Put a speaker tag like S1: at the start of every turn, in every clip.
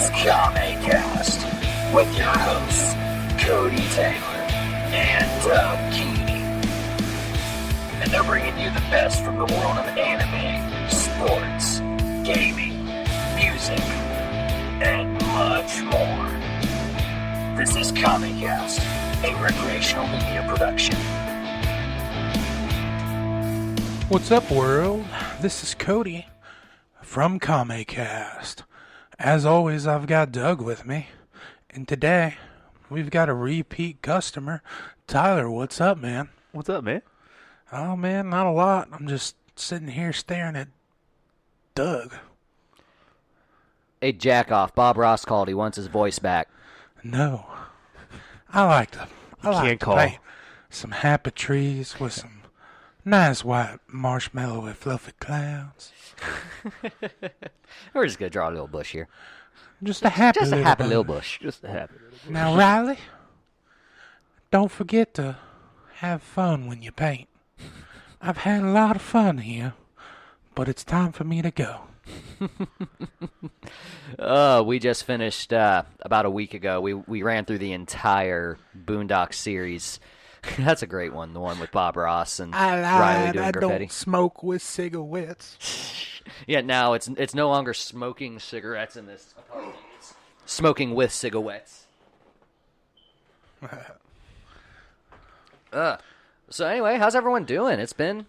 S1: is Kame-Cast with your hosts, Cody Taylor and Doug Keeney. And they're bringing you the best from the world of anime, sports, gaming, music, and much more. This is Kame-Cast, a recreational media production.
S2: What's up, world? This is Cody from Kame-Cast. As always, I've got Doug with me, and today we've got a repeat customer. Tyler, what's up, man?
S3: What's up, man?
S2: Oh, man, not a lot. I'm just sitting here staring at Doug.
S4: Hey, jack off. Bob Ross called. He wants his voice back.
S2: No. I like to
S3: call.
S2: paint some happy trees with some nice white marshmallow with fluffy clouds.
S4: We're just going to draw a little bush here.
S2: Just a happy
S4: Just a
S2: little
S4: happy
S2: bush.
S4: little bush.
S3: Just a happy.
S2: Now, Riley, don't forget to have fun when you paint. I've had a lot of fun here, but it's time for me to go.
S4: We just finished about a week ago. We ran through the entire Boondock series. That's a great one, the one with Bob Ross and Riley doing graffiti.
S2: Don't smoke with cigarettes.
S4: Yeah, now it's no longer smoking cigarettes in this apartment. It's smoking with cigarettes. So anyway, how's everyone doing? It's been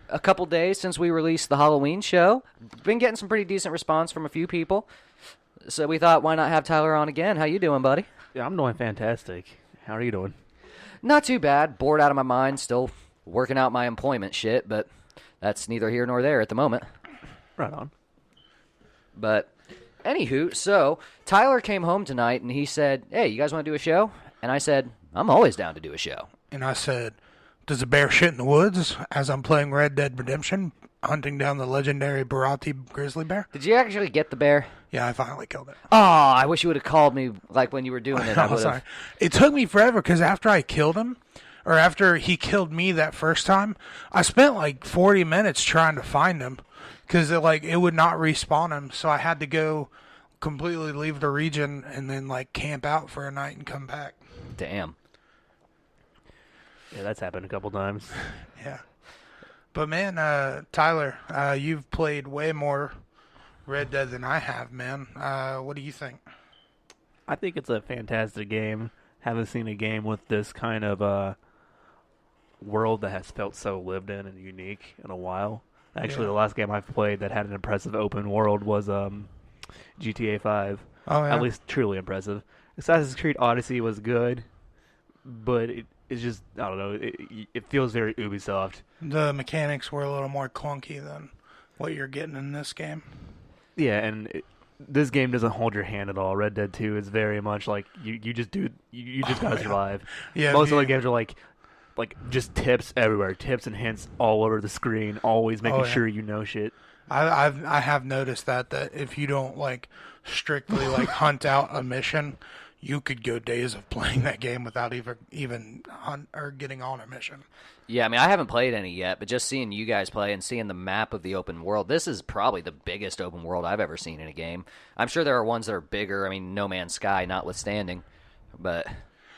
S4: a couple days since we released the Halloween show. Been getting some pretty decent response from a few people. So we thought, why not have Tyler on again? How you doing, buddy?
S3: Yeah, I'm doing fantastic. How are you doing?
S4: Not too bad. Bored out of my mind. Still working out my employment shit, but that's neither here nor there at the moment.
S3: Right on.
S4: But anywho, so Tyler came home tonight and he said, hey, you guys want to do a show? And I said, I'm always down to do a show.
S2: And I said, does a bear shit in the woods as I'm playing Red Dead Redemption, hunting down the legendary Barati grizzly bear?
S4: Did you actually get the bear?
S2: Yeah, I finally killed it.
S4: Oh, I wish you would have called me like when you were doing it. I
S2: Oh,
S4: would
S2: sorry.
S4: have.
S2: It took me forever because after I killed him, or after he killed me that first time, I spent like 40 minutes trying to find him because it would not respawn him. So I had to go completely leave the region and then like camp out for a night and come back.
S4: Damn.
S3: Yeah, that's happened a couple times.
S2: Yeah. But man, Tyler, you've played way more Red Dead than I have, man. What do you think?
S3: I think it's a fantastic game. Haven't seen a game with this kind of world that has felt so lived in and unique in a while. Actually, The last game I've played that had an impressive open world was GTA 5.
S2: Oh, yeah.
S3: At least truly impressive. Assassin's Creed Odyssey was good, but it's just, I don't know, it feels very Ubisoft.
S2: The mechanics were a little more clunky than what you're getting in this game.
S3: Yeah, and this game doesn't hold your hand at all. Red Dead 2 is very much like you just gotta survive.
S2: Yeah,
S3: Most other games are like just tips everywhere, tips and hints all over the screen, always making sure you know shit.
S2: I have noticed that if you don't like strictly like hunt out a mission, you could go days of playing that game without even hunt or getting on a mission.
S4: Yeah, I mean, I haven't played any yet, but just seeing you guys play and seeing the map of the open world, this is probably the biggest open world I've ever seen in a game. I'm sure there are ones that are bigger. I mean, No Man's Sky notwithstanding, but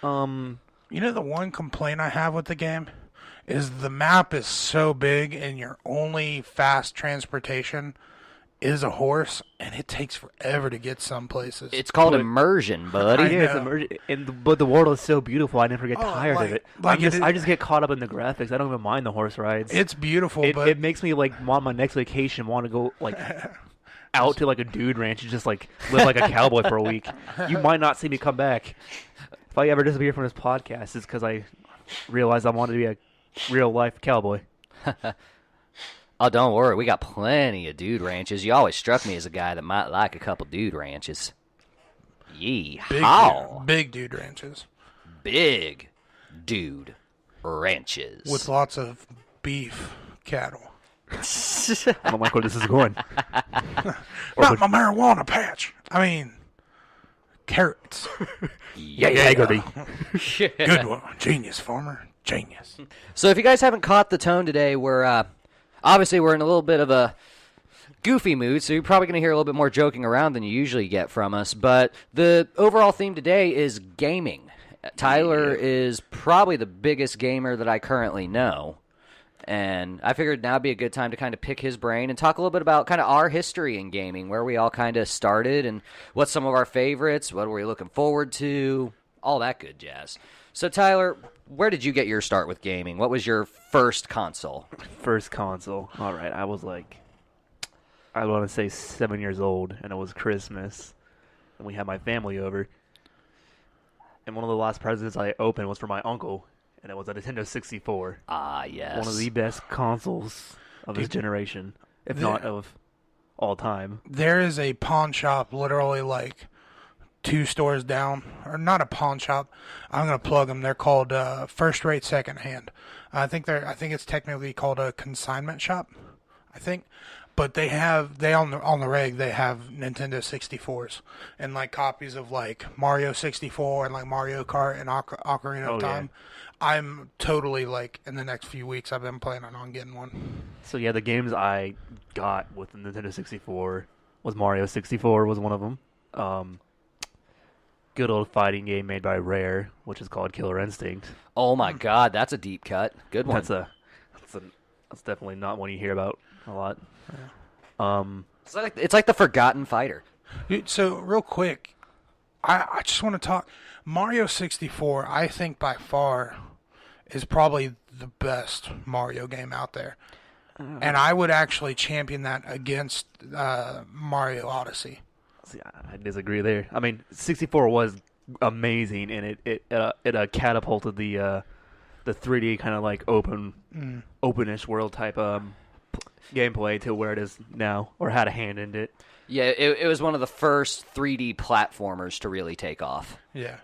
S2: You know, the one complaint I have with the game is the map is so big and your only fast transportation is a horse, and it takes forever to get some places.
S4: it's called immersion, buddy.
S3: Yeah, it's immersion, but the world is so beautiful. I never get tired of it.
S2: I
S3: just get caught up in the graphics. I don't even mind the horse rides.
S2: It's beautiful, but
S3: it makes me like want my next vacation. Want to go like out to like a dude ranch and just like live like a cowboy for a week. You might not see me come back. If I ever disappear from this podcast, it's because I realized I wanted to be a real life cowboy.
S4: Oh, don't worry. We got plenty of dude ranches. You always struck me as a guy that might like a couple dude ranches. Yeehaw.
S2: big dude ranches.
S4: Big dude ranches.
S2: With lots of beef cattle.
S3: I don't like where this is going.
S2: Not my marijuana patch. I mean, carrots.
S4: Yeah.
S2: Good one. Genius, farmer. Genius.
S4: So if you guys haven't caught the tone today, we're obviously we're in a little bit of a goofy mood, so you're probably going to hear a little bit more joking around than you usually get from us. But the overall theme today is gaming. Tyler is probably the biggest gamer that I currently know. And I figured now would be a good time to kind of pick his brain and talk a little bit about kind of our history in gaming, where we all kind of started and what's some of our favorites, what are we looking forward to, all that good jazz. So, Tyler, where did you get your start with gaming? What was your first console?
S3: First console. All right, I was like, I want to say 7 years old, and it was Christmas, and we had my family over. And one of the last presents I opened was for my uncle, and it was a Nintendo 64.
S4: Ah, yes.
S3: One of the best consoles of his generation, if not of all time.
S2: There is a pawn shop literally like 2 stores down, or not a pawn shop. I'm gonna plug them. They're called First Rate Second Hand. I think it's technically called a consignment shop. I think, but they on the reg they have Nintendo 64s and like copies of like Mario 64 and like Mario Kart and Ocarina of Time. Yeah. I'm totally like in the next few weeks I've been planning on getting one.
S3: So yeah, the games I got with the Nintendo 64 was Mario 64 was one of them. Good old fighting game made by Rare, which is called Killer Instinct.
S4: Oh my God, that's a deep cut. Good one.
S3: That's definitely not one you hear about a lot.
S4: It's like the forgotten fighter.
S2: So real quick, I just want to talk Mario 64. I think by far is probably the best Mario game out there, and I would actually champion that against Mario Odyssey.
S3: See, I disagree there. I mean, 64 was amazing, and it catapulted the 3D kind of like openish world type gameplay to where it is now, or had a hand in it.
S4: Yeah, it was one of the first 3D platformers to really take off.
S2: Yeah.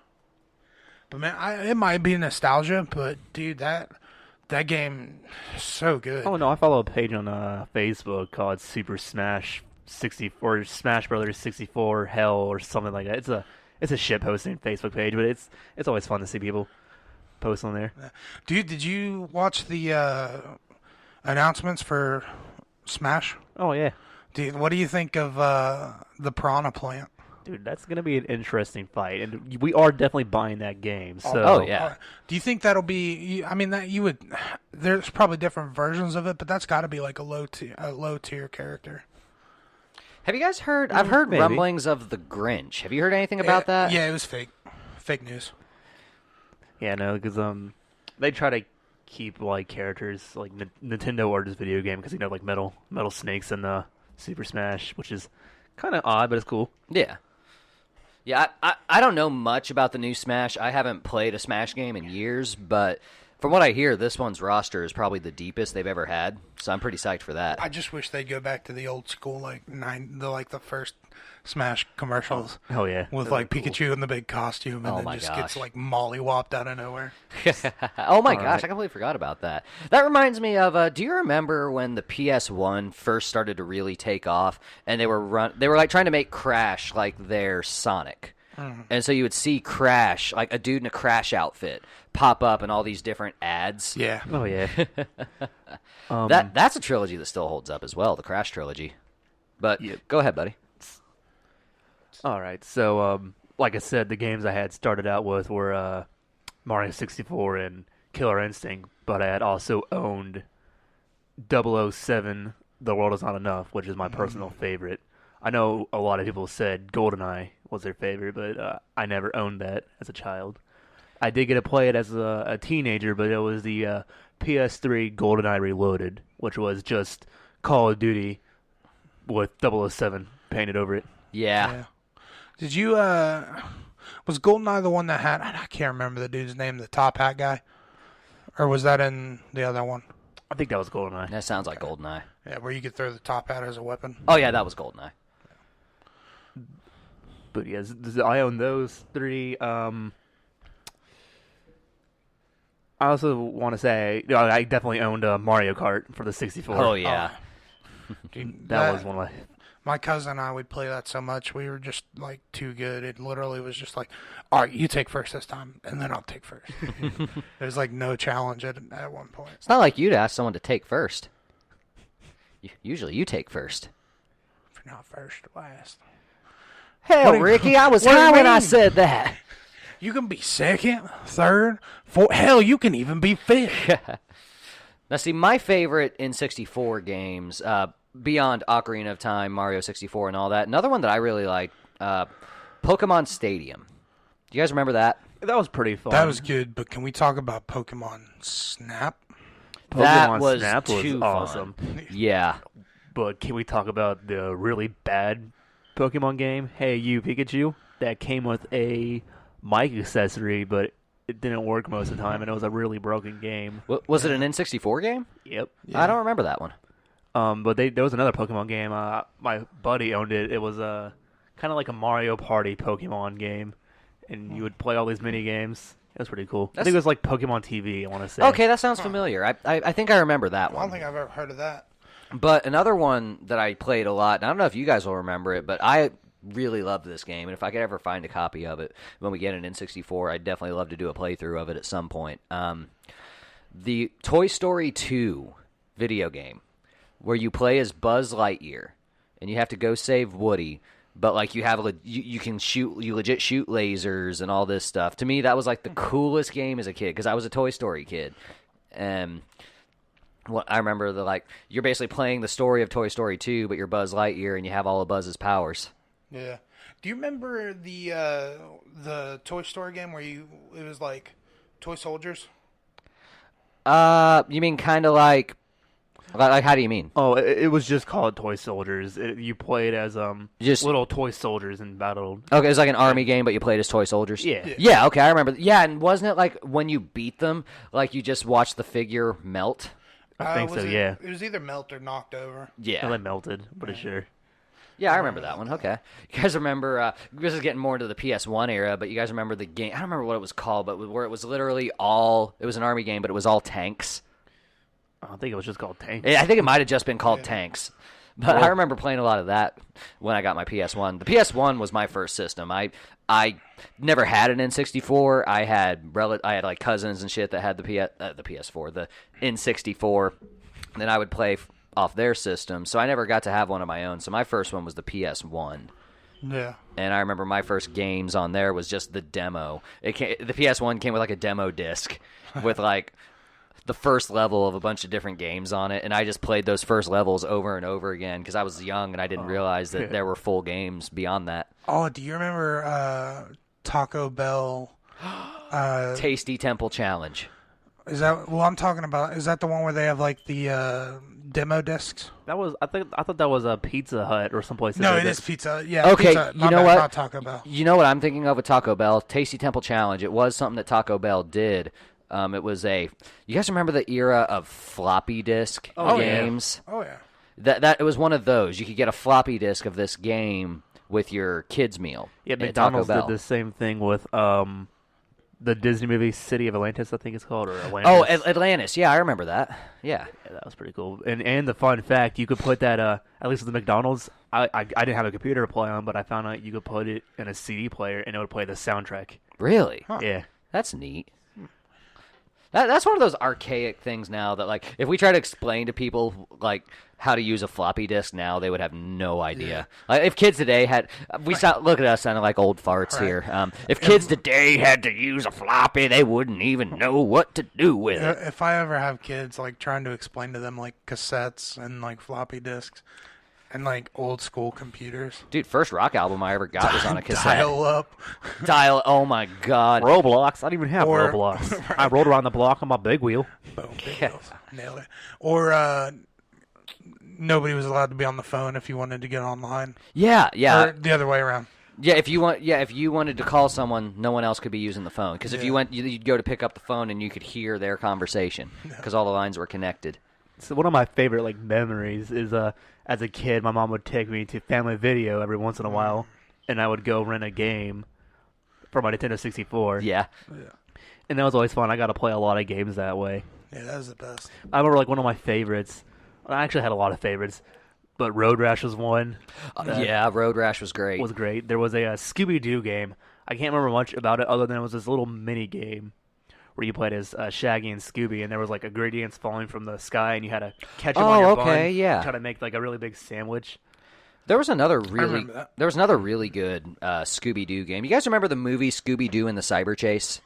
S2: But man, it might be nostalgia, but dude, that game is so good.
S3: Oh no, I follow a page on Facebook called Super Smash 60 or Smash Brothers 64 Hell or something like that. It's a shit posting Facebook page, but it's always fun to see people post on there.
S2: Dude, did you watch the announcements for Smash?
S3: Oh yeah.
S2: Dude, what do you think of the Piranha Plant?
S3: Dude, that's going to be an interesting fight, and we are definitely buying that game. So,
S4: yeah.
S2: Do you think that'll be? I mean, that you would. There's probably different versions of it, but that's got to be like a low tier character.
S4: Have you guys heard? I've heard
S3: maybe
S4: rumblings of the Grinch. Have you heard anything about that?
S2: Yeah, it was fake news.
S3: Yeah, no, because they try to keep like characters like Nintendo or just video game because like metal snakes and Super Smash, which is kind of odd, but it's cool.
S4: Yeah. Yeah, I don't know much about the new Smash. I haven't played a Smash game in years, but from what I hear, this one's roster is probably the deepest they've ever had, so I'm pretty psyched for that.
S2: I just wish they'd go back to the old school, the first Smash commercials.
S3: Oh yeah,
S2: with like Pikachu in the big costume, and then just gets like mollywopped out of nowhere.
S4: Oh my gosh, I completely forgot about that. That reminds me of. Do you remember when the PS1 first started to really take off, and they were like trying to make Crash like their Sonic? Mm-hmm. And so you would see Crash, like a dude in a Crash outfit, pop up in all these different ads.
S2: Yeah.
S3: Oh yeah.
S4: That's a trilogy that still holds up as well, the Crash trilogy. But Go ahead, buddy.
S3: All right. So, like I said, the games I had started out with were Mario 64 and Killer Instinct, but I had also owned 007, The World Is Not Enough, which is my personal favorite. I know a lot of people said GoldenEye was their favorite, but I never owned that as a child. I did get to play it as a teenager, but it was the PS3 GoldenEye Reloaded, which was just Call of Duty with 007 painted over it.
S4: Yeah.
S2: Did you, was GoldenEye the one that had, I can't remember the dude's name, the top hat guy? Or was that in the other one?
S3: I think that was GoldenEye.
S4: That sounds like GoldenEye.
S2: Yeah, where you could throw the top hat as a weapon.
S4: Oh, yeah, that was GoldenEye.
S3: But yeah, I own those three. I also want to say, I definitely owned Mario Kart for the 64.
S4: Oh, yeah.
S2: Dude,
S3: that was one of
S2: my cousin and I would play that so much. We were just like too good. It literally was just like, all right, you take first this time, and then I'll take first. There's like no challenge at one point.
S4: It's not like you'd ask someone to take first. Usually you take first.
S2: not first or last.
S4: Hell, Ricky, I was
S2: what do you
S4: high when I
S2: mean?
S4: said that.
S2: You can be second, third, fourth. Hell, you can even be fifth.
S4: Now, see, my favorite N64 games, beyond Ocarina of Time, Mario 64, and all that, another one that I really like, Pokemon Stadium. Do you guys remember that?
S3: That was pretty fun.
S2: That was good, but can we talk about Pokemon Snap?
S4: That
S3: Pokemon
S4: was
S3: Snap was
S4: too
S3: awesome.
S4: fun. Yeah.
S3: But can we talk about the really bad Pokemon game? Hey, you, Pikachu? That came with a mic accessory, but it didn't work most of the time, and it was a really broken game.
S4: Was it an N64 game?
S3: Yep.
S2: Yeah.
S4: I don't remember that one.
S3: But there was another Pokemon game. My buddy owned it. It was kind of like a Mario Party Pokemon game, and you would play all these mini games. It was pretty cool. I think it was like Pokemon TV, I want to say.
S4: Okay, that sounds familiar. I think I remember that
S2: I
S4: one.
S2: don't think I've ever heard of that.
S4: But another one that I played a lot, and I don't know if you guys will remember it, but I really loved this game, and if I could ever find a copy of it when we get an N64, I'd definitely love to do a playthrough of it at some point. The Toy Story 2 video game, where you play as Buzz Lightyear, and you have to go save Woody, but like you have you can shoot, you legit shoot lasers and all this stuff. To me, that was like the coolest game as a kid, because I was a Toy Story kid. I remember you're basically playing the story of Toy Story 2, but you're Buzz Lightyear and you have all of Buzz's powers.
S2: Yeah. Do you remember the Toy Story game where it was like toy soldiers?
S4: You mean kind of like how do you mean?
S3: Oh, it was just called Toy Soldiers. You played as
S4: Just
S3: little toy soldiers and battled.
S4: Okay, it was like an army game, but you played as toy soldiers.
S3: Yeah.
S4: Yeah. Okay, I remember. Yeah, and wasn't it like when you beat them, like you just watched the figure melt?
S3: I think so, yeah.
S2: It was either melt or knocked over.
S4: Yeah.
S3: And they melted, pretty sure.
S4: Yeah, I remember that one. Okay. You guys remember, this is getting more into the PS1 era, but you guys remember the game, I don't remember what it was called, but where it was literally it was an army game, but it was all tanks.
S3: I think it was just called Tank.
S4: I think it might have just been called Tanks. But I remember playing a lot of that when I got my PS1. The PS1 was my first system. I never had an N64. I had like cousins and shit that had the PS4, the N64. And then I would play off their system. So I never got to have one of my own. So my first one was the PS1.
S2: Yeah.
S4: And I remember my first games on there was just the demo. The PS1 came with like a demo disc with like the first level of a bunch of different games on it, and I just played those first levels over and over again because I was young and I didn't realize that there were full games beyond that.
S2: Oh, do you remember Taco Bell?
S4: Tasty Temple Challenge.
S2: Is that I'm talking about? Is that the one where they have like the demo discs?
S3: I thought that was a Pizza Hut or someplace.
S2: No, it is Pizza. Yeah.
S4: Okay,
S2: Pizza.
S4: you know
S2: bad,
S4: what?
S2: Not Taco Bell.
S4: You know what I'm thinking of with Taco Bell? Tasty Temple Challenge. It was something that Taco Bell did. It was you guys remember the era of floppy disk games?
S2: Oh yeah.
S4: That it was one of those. You could get a floppy disk of this game with your kids' meal.
S3: Yeah,
S4: at
S3: McDonald's
S4: Taco
S3: did
S4: Bell.
S3: the same thing with the Disney movie City of Atlantis, I think it's called, or Atlantis.
S4: Oh, Atlantis. Yeah, I remember that. Yeah.
S3: Yeah, that was pretty cool. And the fun fact, you could put that, at least with the McDonald's, I didn't have a computer to play on, but I found out you could put it in a CD player and it would play the soundtrack.
S4: Really?
S2: Huh.
S3: Yeah.
S4: That's neat. That's one of those archaic things now that, like, if we try to explain to people, like, how to use a floppy disk now, they would have no idea. Like, if kids today had... look at us sounding like old farts here. If kids today had to use a floppy, they wouldn't even know what to do with it.
S2: If I ever have kids, like trying to explain to them like cassettes and like floppy disks and like old school computers.
S4: Dude, first rock album I ever got was on a cassette.
S2: Dial up.
S4: Oh my god.
S3: Roblox. I didn't even have
S2: Or-
S3: Roblox. I rolled around the block on my big wheel.
S2: Boom. Nailed it. Or nobody was allowed to be on the phone if you wanted to get online.
S4: Yeah.
S2: Or the other way around.
S4: Yeah, if you wanted to call someone, no one else could be using the phone. Because if you'd go to pick up the phone and you could hear their conversation because all the lines were connected.
S3: So one of my favorite memories is as a kid, my mom would take me to Family Video every once in a while, and I would go rent a game for my Nintendo 64.
S4: Yeah.
S3: And that was always fun. I got to play a lot of games that way.
S2: Yeah, that was the best.
S3: I remember one of my favorites. I actually had a lot of favorites, but Road Rash was one.
S4: Yeah, Road Rash was great.
S3: Was great. There was a Scooby-Doo game. I can't remember much about it other than it was this little mini game where you played as Shaggy and Scooby, and there was ingredients falling from the sky, and you had to catch them on your bun.
S4: Yeah.
S3: Try to make a really big sandwich.
S4: There was another
S2: remember that.
S4: really good Scooby-Doo game. You guys remember the movie Scooby-Doo and the Cyber Chase?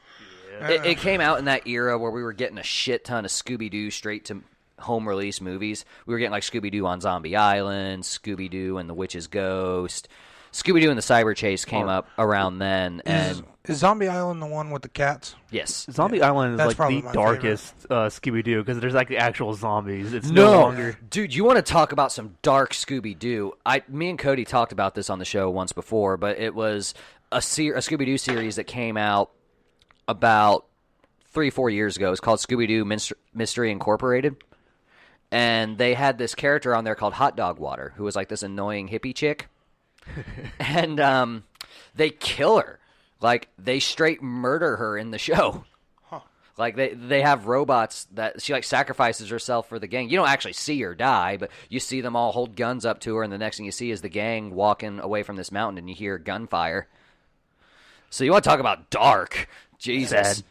S3: Yeah.
S4: It came out in that era where we were getting a shit ton of Scooby-Doo straight to home release movies. We were getting like Scooby-Doo on Zombie Island, Scooby-Doo and the Witch's Ghost. Scooby-Doo and the Cyber Chase came up around then. And
S2: Is Zombie Island the one with the cats?
S4: yes.
S3: Zombie Island is
S2: That's
S3: like
S2: probably
S3: the
S2: my
S3: darkest Scooby-Doo because there's like the actual zombies. It's no longer.
S4: Dude, you want to talk about some dark Scooby-Doo? Me and Cody talked about this on the show once before, but it was a Scooby-Doo series that came out about 3-4 years ago. It's called Scooby-Doo Mystery Incorporated. And they had this character on there called Hot Dog Water, who was like this annoying hippie chick. And they kill her. Like, they straight murder her in the show.
S2: Huh.
S4: Like, they have robots that she, like, sacrifices herself for the gang. You don't actually see her die, but you see them all hold guns up to her, and the next thing you see is the gang walking away from this mountain, and you hear gunfire. So you want to talk about dark. Jesus.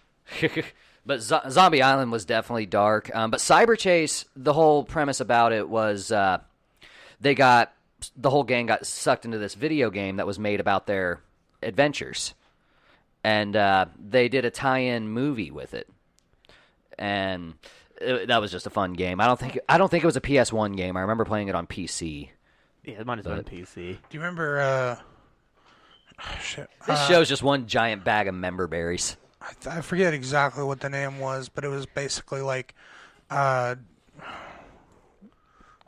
S4: But Zombie Island was definitely dark. But Cyber Chase, the whole premise about it was the whole gang got sucked into this video game that was made about their adventures. And they did a tie-in movie with it. And that was just a fun game. I don't think it was a PS1 game. I remember playing it on PC.
S3: Yeah, it might have been a PC.
S2: Do you remember... shit.
S4: This show's just one giant bag of member berries.
S2: I forget exactly what the name was, but it was basically like...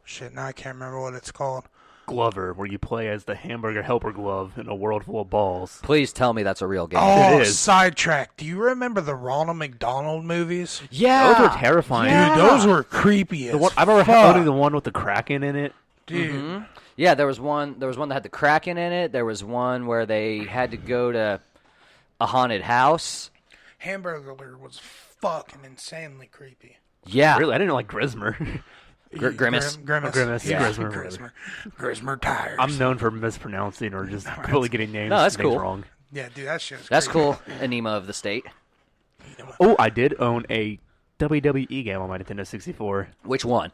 S2: shit, now I can't remember what it's called.
S3: Glover, where you play as the hamburger helper glove in a world full of balls.
S4: Please tell me that's a real game.
S2: Oh,
S3: It is.
S2: sidetrack. Do you remember the Ronald McDonald movies?
S4: Yeah.
S3: Those were terrifying.
S2: Dude, those were creepy as
S3: I remember
S2: fuck.
S3: owning the one with the Kraken in it.
S2: Dude.
S4: Yeah, there was one that had the Kraken in it. There was one where they had to go to a haunted house.
S2: Hamburglar was fucking insanely creepy.
S4: Yeah.
S3: Really, I didn't like Grismer.
S4: Grimace.
S2: Grimace.
S3: Grimace,
S2: Yeah.
S3: Grismer.
S2: Grismer tires.
S3: I'm known for mispronouncing or just completely getting names,
S4: No, that's
S3: names
S4: cool.
S3: wrong.
S2: Yeah, dude, that shit's
S4: That's
S2: creepy.
S4: cool. Enema of the State.
S3: Oh, I did own a WWE game on my Nintendo 64.
S4: Which one?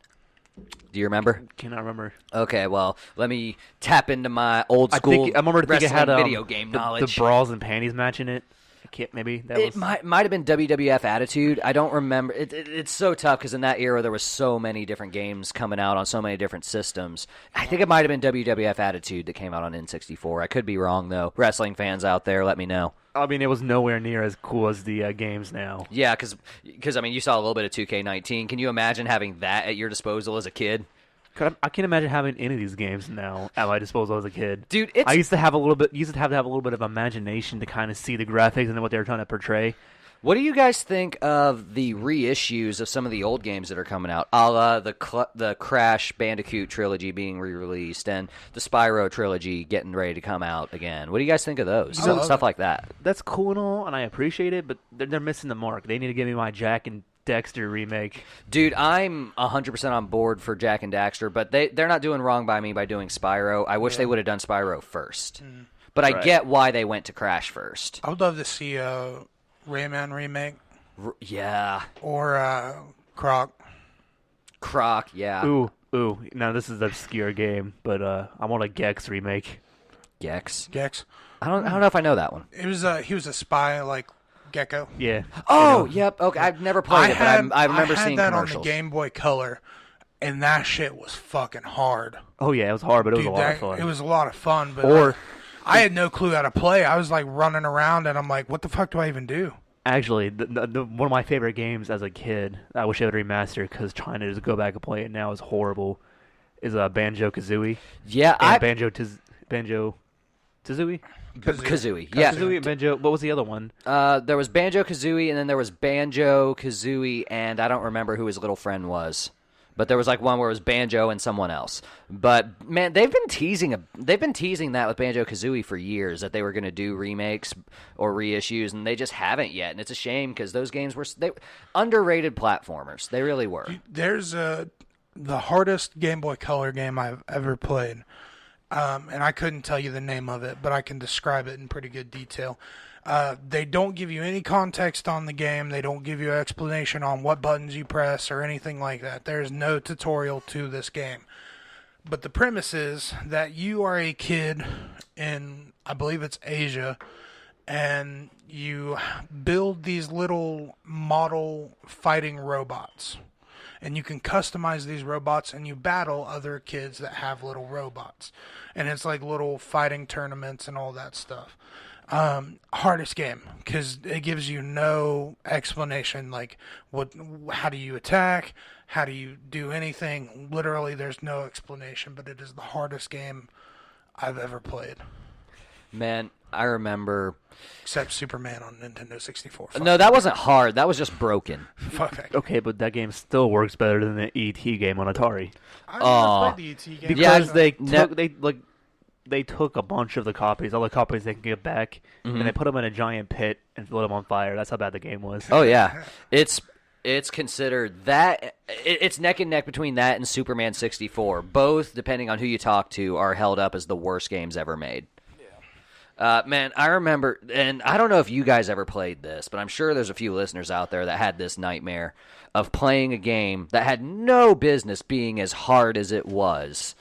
S4: Do you remember?
S3: Cannot remember.
S4: Okay, well, let me tap into my old
S3: I
S4: school
S3: remember thinking it had
S4: video game
S3: the
S4: knowledge.
S3: bras and panties match in it. I can't, maybe that
S4: It
S3: was.
S4: might have been WWF Attitude. I don't remember. It's so tough because in that era there was so many different games coming out on so many different systems. I think it might have been WWF Attitude that came out on N64. I could be wrong though. Wrestling fans out there, let me know.
S3: I mean, it was nowhere near as cool as the games now.
S4: Yeah, because I mean, you saw a little bit of 2K19. Can you imagine having that at your disposal as a kid?
S3: I can't imagine having any of these games now at my disposal as a kid.
S4: Dude,
S3: I used to have a little bit. Used to have a little bit of imagination to kind of see the graphics and what they were trying to portray.
S4: What do you guys think of the reissues of some of the old games that are coming out, a la the Crash Bandicoot trilogy being re-released and the Spyro trilogy getting ready to come out again? What do you guys think of those? Stuff like that.
S3: That's cool and all, and I appreciate it, but they're missing the mark. They need to give me my Jack and Dexter remake.
S4: Dude, I'm 100% on board for Jack and Daxter, but they're not doing wrong by me by doing Spyro. I wish they would have done Spyro first. But I get why they went to Crash first.
S2: I would love to see a Rayman remake
S4: Yeah.
S2: or Croc.
S4: Croc, yeah.
S3: Ooh. Now this is an obscure game, but I want a Gex remake.
S4: Gex.
S2: Gex.
S4: I don't know if I know that one.
S2: It was he was a spy like Gecko.
S3: Yeah.
S4: Oh, yep. Okay, I've never played it, but I remember seeing
S2: that
S4: commercials.
S2: on the Game Boy Color, and that shit was fucking hard.
S3: Oh yeah, it was hard, but it was
S2: Dude,
S3: a lot of fun.
S2: It was a lot of fun, but
S3: Or-
S2: I had no clue how to play. I was like running around, and I'm like, what the fuck do I even do?
S3: Actually, one of my favorite games as a kid, I wish I would remaster because trying to just go back and play it now is horrible. Is Banjo-Kazooie.
S4: Yeah,
S3: And Banjo-Tooie.
S4: Kazooie.
S2: Kazooie.
S4: Yeah.
S3: Kazooie and Banjo. What was the other one?
S4: There was Banjo-Kazooie, and then there was Banjo-Kazooie, and I don't remember who his little friend was. But there was like one where it was Banjo and someone else. But man, they've been teasing that with Banjo-Kazooie for years, that they were going to do remakes or reissues, and they just haven't yet. And it's a shame because those games were underrated platformers. They really were.
S2: There's the hardest Game Boy Color game I've ever played. And I couldn't tell you the name of it, but I can describe it in pretty good detail. They don't give you any context on the game. They don't give you an explanation on what buttons you press or anything like that. There's no tutorial to this game. But the premise is that you are a kid in, I believe it's Asia, and you build these little model fighting robots. And you can customize these robots, and you battle other kids that have little robots. And it's like little fighting tournaments and all that stuff. Hardest game, because it gives you no explanation, like how do you attack, how do you do anything. Literally there's no explanation, but it is the hardest game I've ever played.
S4: Man, I remember.
S2: Except Superman on Nintendo 64.
S4: No, that wasn't hard. That was just broken.
S2: Fuck that.
S3: Okay, but that game still works better than the ET game on Atari.
S2: I never played the ET game.
S3: Because
S4: Yeah,
S3: they took a bunch of the copies, all the copies they can get back, and they put them in a giant pit and lit them on fire. That's how bad the game was.
S4: Oh yeah, it's considered that it's neck and neck between that and Superman 64. Both, depending on who you talk to, are held up as the worst games ever made. Man, I remember, and I don't know if you guys ever played this, but I'm sure there's a few listeners out there that had this nightmare of playing a game that had no business being as hard as it was.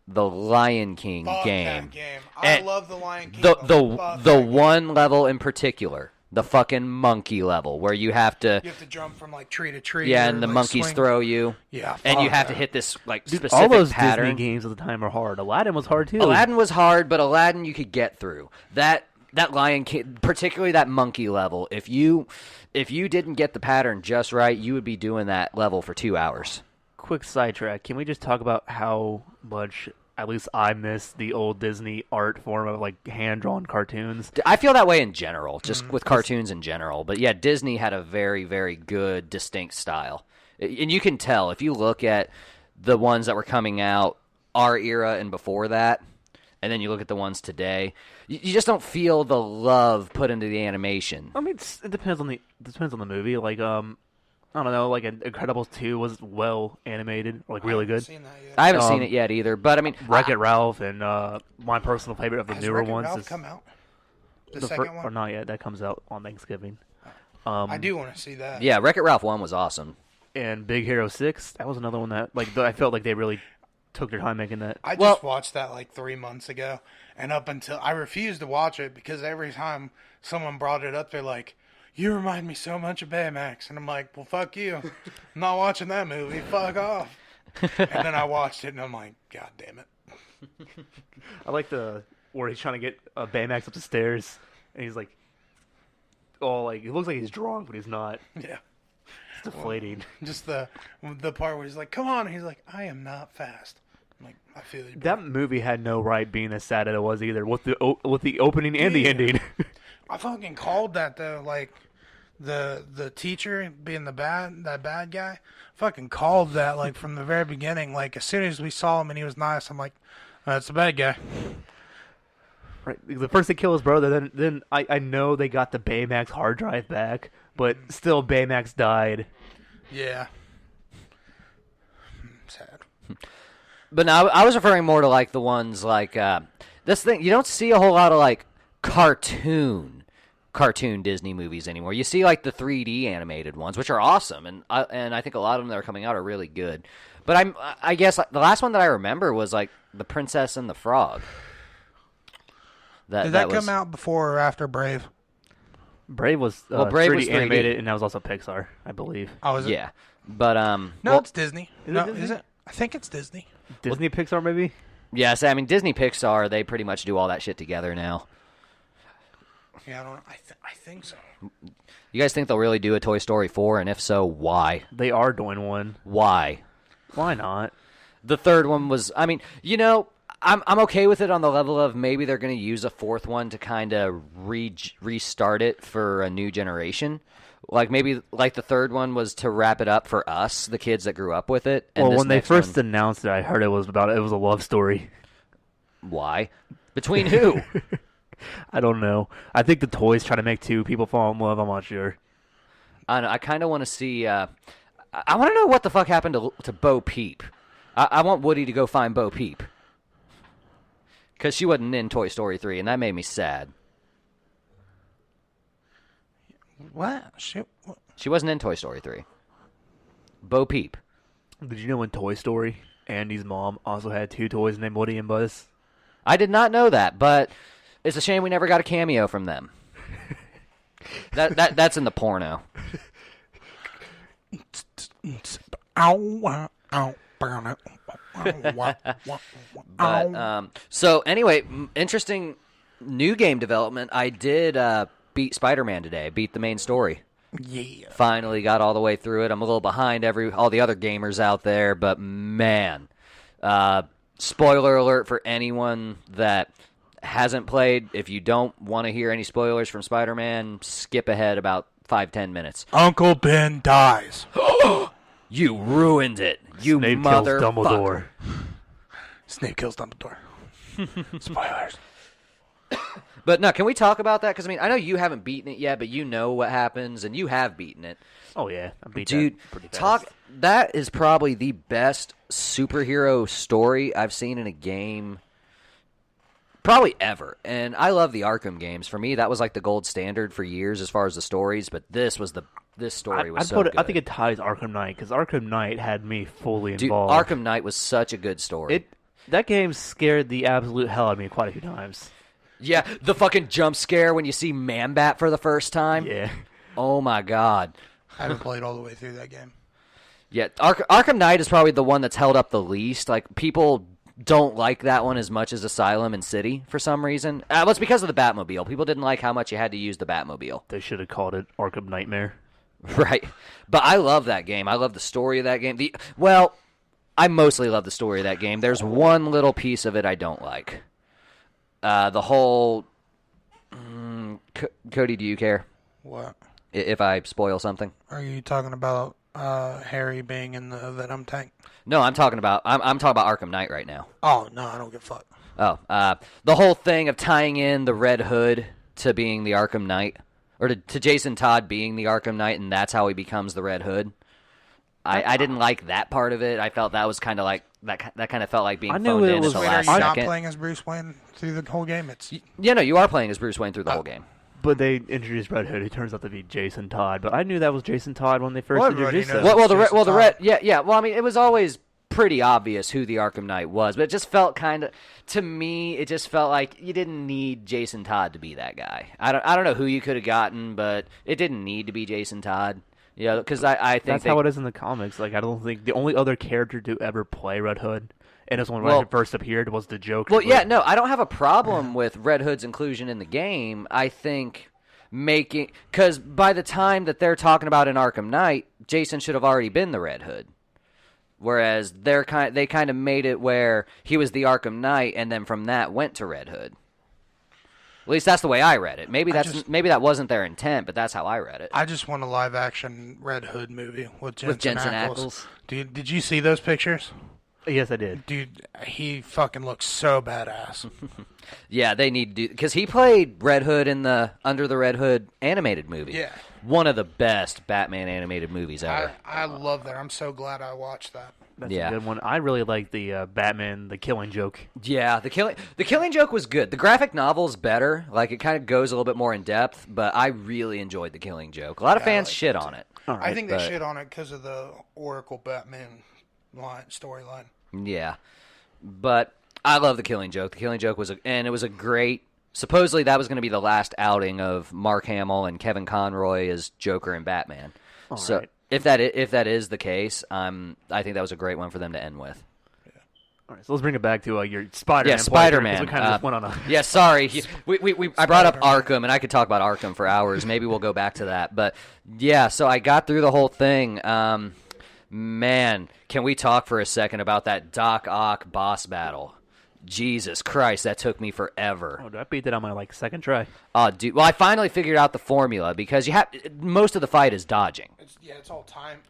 S4: The Lion King game.
S2: That game. I love the Lion King.
S4: The one level in particular, the fucking monkey level, where you have to
S2: jump from like tree to tree.
S4: Yeah,
S2: or,
S4: and the
S2: like,
S4: monkeys
S2: swing.
S4: throw you.
S2: Yeah,
S4: and you have
S2: that.
S4: to hit this like
S3: Dude,
S4: specific
S3: all those
S4: pattern.
S3: Disney games at the time are hard. Aladdin was hard too.
S4: Aladdin was hard, but Aladdin you could get through. That Lion King, particularly that monkey level, if you didn't get the pattern just right, you would be doing that level for 2 hours.
S3: Quick sidetrack. Can we just talk about how much, at least I miss the old Disney art form of like hand-drawn cartoons?
S4: I feel that way in general, just with cartoons in general. But yeah, Disney had a very, very good, distinct style. And you can tell, if you look at the ones that were coming out our era and before that, and then you look at the ones today, you just don't feel the love put into the animation.
S3: I mean, it depends on the movie. Like, I don't know, like Incredibles 2 was well animated, like really good.
S4: I haven't seen it yet either, but I mean,
S3: Wreck-It Ralph and my personal favorite of the
S2: Has
S3: newer
S2: Wreck-It
S3: ones
S2: Ralph
S3: is
S2: come out? The second one?
S3: or not yet. That comes out on Thanksgiving.
S2: I do want to see that.
S4: yeah, Wreck-It Ralph 1 was awesome.
S3: And Big Hero 6, that was another one that like I felt like they really took their time making that.
S2: I just watched that like 3 months ago, and up until I refused to watch it because every time someone brought it up, they're like, "You remind me so much of Baymax," and I'm like, "Well, fuck you! I'm not watching that movie. Fuck off." And then I watched it, and I'm like, "God damn it!"
S3: I like where he's trying to get Baymax up the stairs, and he's like, oh, like it looks like he's drunk, but he's not.
S2: Yeah.
S3: It's deflating.
S2: Just the part where he's like, "Come on," and he's like, "I am not fast." I'm like, I feel you. Bro.
S3: That movie had no right being as sad as it was either, with the opening and the ending.
S2: I fucking called that though, like the teacher being that bad guy. Fucking called that like from the very beginning. Like as soon as we saw him and he was nice, I'm like, that's a bad guy.
S3: Right. The first they kill his brother, then I know they got the Baymax hard drive back, but still Baymax died.
S2: Yeah. Sad.
S4: But no, I was referring more to like the ones like this thing. You don't see a whole lot of like cartoon Disney movies anymore. You see like the 3D animated ones, which are awesome, and I think a lot of them that are coming out are really good. But I guess the last one that I remember was like The Princess and the Frog.
S2: Did that come out before or after Brave?
S3: Brave was
S4: Brave
S3: 3D
S4: was 3D.
S3: animated, and that was also Pixar, I believe.
S2: Oh, is it?
S4: Yeah, but
S2: No, it's Disney.
S3: Is
S2: No,
S3: it Disney?
S2: is it? I think it's Disney.
S3: Disney Pixar, maybe?
S4: yes, I mean Disney Pixar, they pretty much do all that shit together now.
S2: Yeah, I don't know. I think so.
S4: You guys think they'll really do a Toy Story 4, and if so, why?
S3: They are doing one.
S4: Why?
S3: Why not?
S4: The third one was, I mean, I'm okay with it on the level of maybe they're going to use a fourth one to kind of restart it for a new generation. Like maybe like the third one was to wrap it up for us, the kids that grew up with it. And
S3: Well,
S4: this
S3: when they
S4: next
S3: first
S4: one,
S3: announced it, I heard it was a love story.
S4: why? Between who?
S3: I don't know. I think the toys try to make two people fall in love. I'm not sure.
S4: I don't know, I kind of want to see. I want to know what the fuck happened to Bo Peep. I want Woody to go find Bo Peep because she wasn't in Toy Story 3, and that made me sad.
S2: What? Shit. What?
S4: She wasn't in Toy Story 3. Bo Peep.
S3: Did you know in Toy Story, Andy's mom also had 2 toys named Woody and Buzz.
S4: I did not know that, but it's a shame we never got a cameo from them. That's in the porno. But so anyway, interesting new game development. I did beat Spider-Man today. I beat the main story.
S2: Yeah.
S4: Finally got all the way through it. I'm a little behind all the other gamers out there, but man, spoiler alert for anyone that hasn't played. If you don't want to hear any spoilers from Spider-Man, skip ahead about 5-10 minutes.
S2: Uncle Ben dies.
S4: You ruined it. You
S3: Snape
S4: motherfucker.
S3: kills Dumbledore.
S2: Snape kills Dumbledore. Spoilers.
S4: But no, can we talk about that? Because, I mean, I know you haven't beaten it yet, but you know what happens, and you have beaten it.
S3: Oh, yeah. I beat
S4: Dude,
S3: that pretty fast.
S4: that is probably the best superhero story I've seen in a game probably ever. And I love the Arkham games. For me, that was like the gold standard for years as far as the stories, but this story was so good.
S3: I think it ties Arkham Knight, because Arkham Knight had me fully
S4: Dude,
S3: involved.
S4: Arkham Knight was such a good story.
S3: That game scared the absolute hell out of me quite a few times.
S4: Yeah, the fucking jump scare when you see Man-Bat for the first time.
S3: Yeah.
S4: Oh, my God.
S2: I haven't played all the way through that game.
S4: Yeah, Arkham Knight is probably the one that's held up the least. Like, people don't like that one as much as Asylum and City for some reason. Well, it's because of the Batmobile. People didn't like how much you had to use the Batmobile.
S3: They should have called it Arkham Nightmare.
S4: Right. But I love that game. I love the story of that game. Well, I mostly love the story of that game. There's one little piece of it I don't like. The whole... Cody, do you care
S2: What?
S4: if I spoil something?
S2: Are you talking about Harry being in the Venom tank?
S4: No, I'm talking about Arkham Knight right now.
S2: Oh, no, I don't give a fuck.
S4: Oh, the whole thing of tying in the Red Hood to being the Arkham Knight, or to Jason Todd being the Arkham Knight, and that's how he becomes the Red Hood. I didn't like that part of it. I felt that was kind of like that kind of felt like being
S3: I knew
S4: phoned
S3: it
S4: in
S3: was
S4: at the
S2: Wait, are
S4: last
S2: you not
S4: second.
S2: playing as Bruce Wayne through the whole game? It's
S4: Yeah, no, you are playing as Bruce Wayne through the whole game.
S3: But they introduced Red Hood, who turns out to be Jason Todd. But I knew that was Jason Todd when they first
S2: Well, everybody
S3: introduced
S2: knows.
S3: him.
S4: Well, the
S2: Jason
S4: red,
S2: Todd.
S4: yeah. Well, I mean, it was always pretty obvious who the Arkham Knight was, but it just felt kind of, to me, it just felt like you didn't need Jason Todd to be that guy. I don't know who you could have gotten, but it didn't need to be Jason Todd. Yeah, because I think
S3: That's how it is in the comics. Like, I don't think the only other character to ever play Red Hood, and this one when it first appeared, was the Joker.
S4: Well, yeah, no, I don't have a problem with Red Hood's inclusion in the game. I think because by the time that they're talking about in Arkham Knight, Jason should have already been the Red Hood. Whereas they kind of made it where he was the Arkham Knight, and then from that went to Red Hood. At least that's the way I read it. Maybe that wasn't their intent, but that's how I read it.
S2: I just want a live action Red Hood movie with Jensen Ackles.
S4: Ackles.
S2: Dude, did you see those pictures?
S3: Yes, I did.
S2: Dude, he fucking looks so badass.
S4: Yeah, they need to do, because he played Red Hood in the Under the Red Hood animated movie.
S2: Yeah.
S4: One of the best Batman animated movies ever.
S2: I love that. I'm so glad I watched that.
S3: That's
S4: Yeah.
S3: a good one. I really like the Batman, the Killing Joke.
S4: Yeah, the Killing Joke was good. The graphic novel's better. Like, it kind of goes a little bit more in depth, but I really enjoyed the Killing Joke. A lot of fans shit on it.
S3: All right,
S2: I think they
S4: but-
S2: shit on it because of the Oracle Batman storyline.
S4: Yeah, but I love the Killing Joke. The Killing Joke was a great. Supposedly that was going to be the last outing of Mark Hamill and Kevin Conroy as Joker and Batman. So
S3: right.
S4: if that is the case, I think that was a great one for them to end with.
S3: All right, so let's bring it back to your Spider-Man.
S4: Yeah, Spider-Man.
S3: We kind of just went on a...
S4: Yeah, sorry. I brought up Arkham, and I could talk about Arkham for hours. Maybe we'll go back to that. But, yeah, so I got through the whole thing. Man, can we talk for a second about that Doc Ock boss battle? Jesus Christ, that took me forever.
S3: Oh, I beat that on my second try.
S4: Oh, dude. Well, I finally figured out the formula because most of the fight is dodging.
S2: It's all time.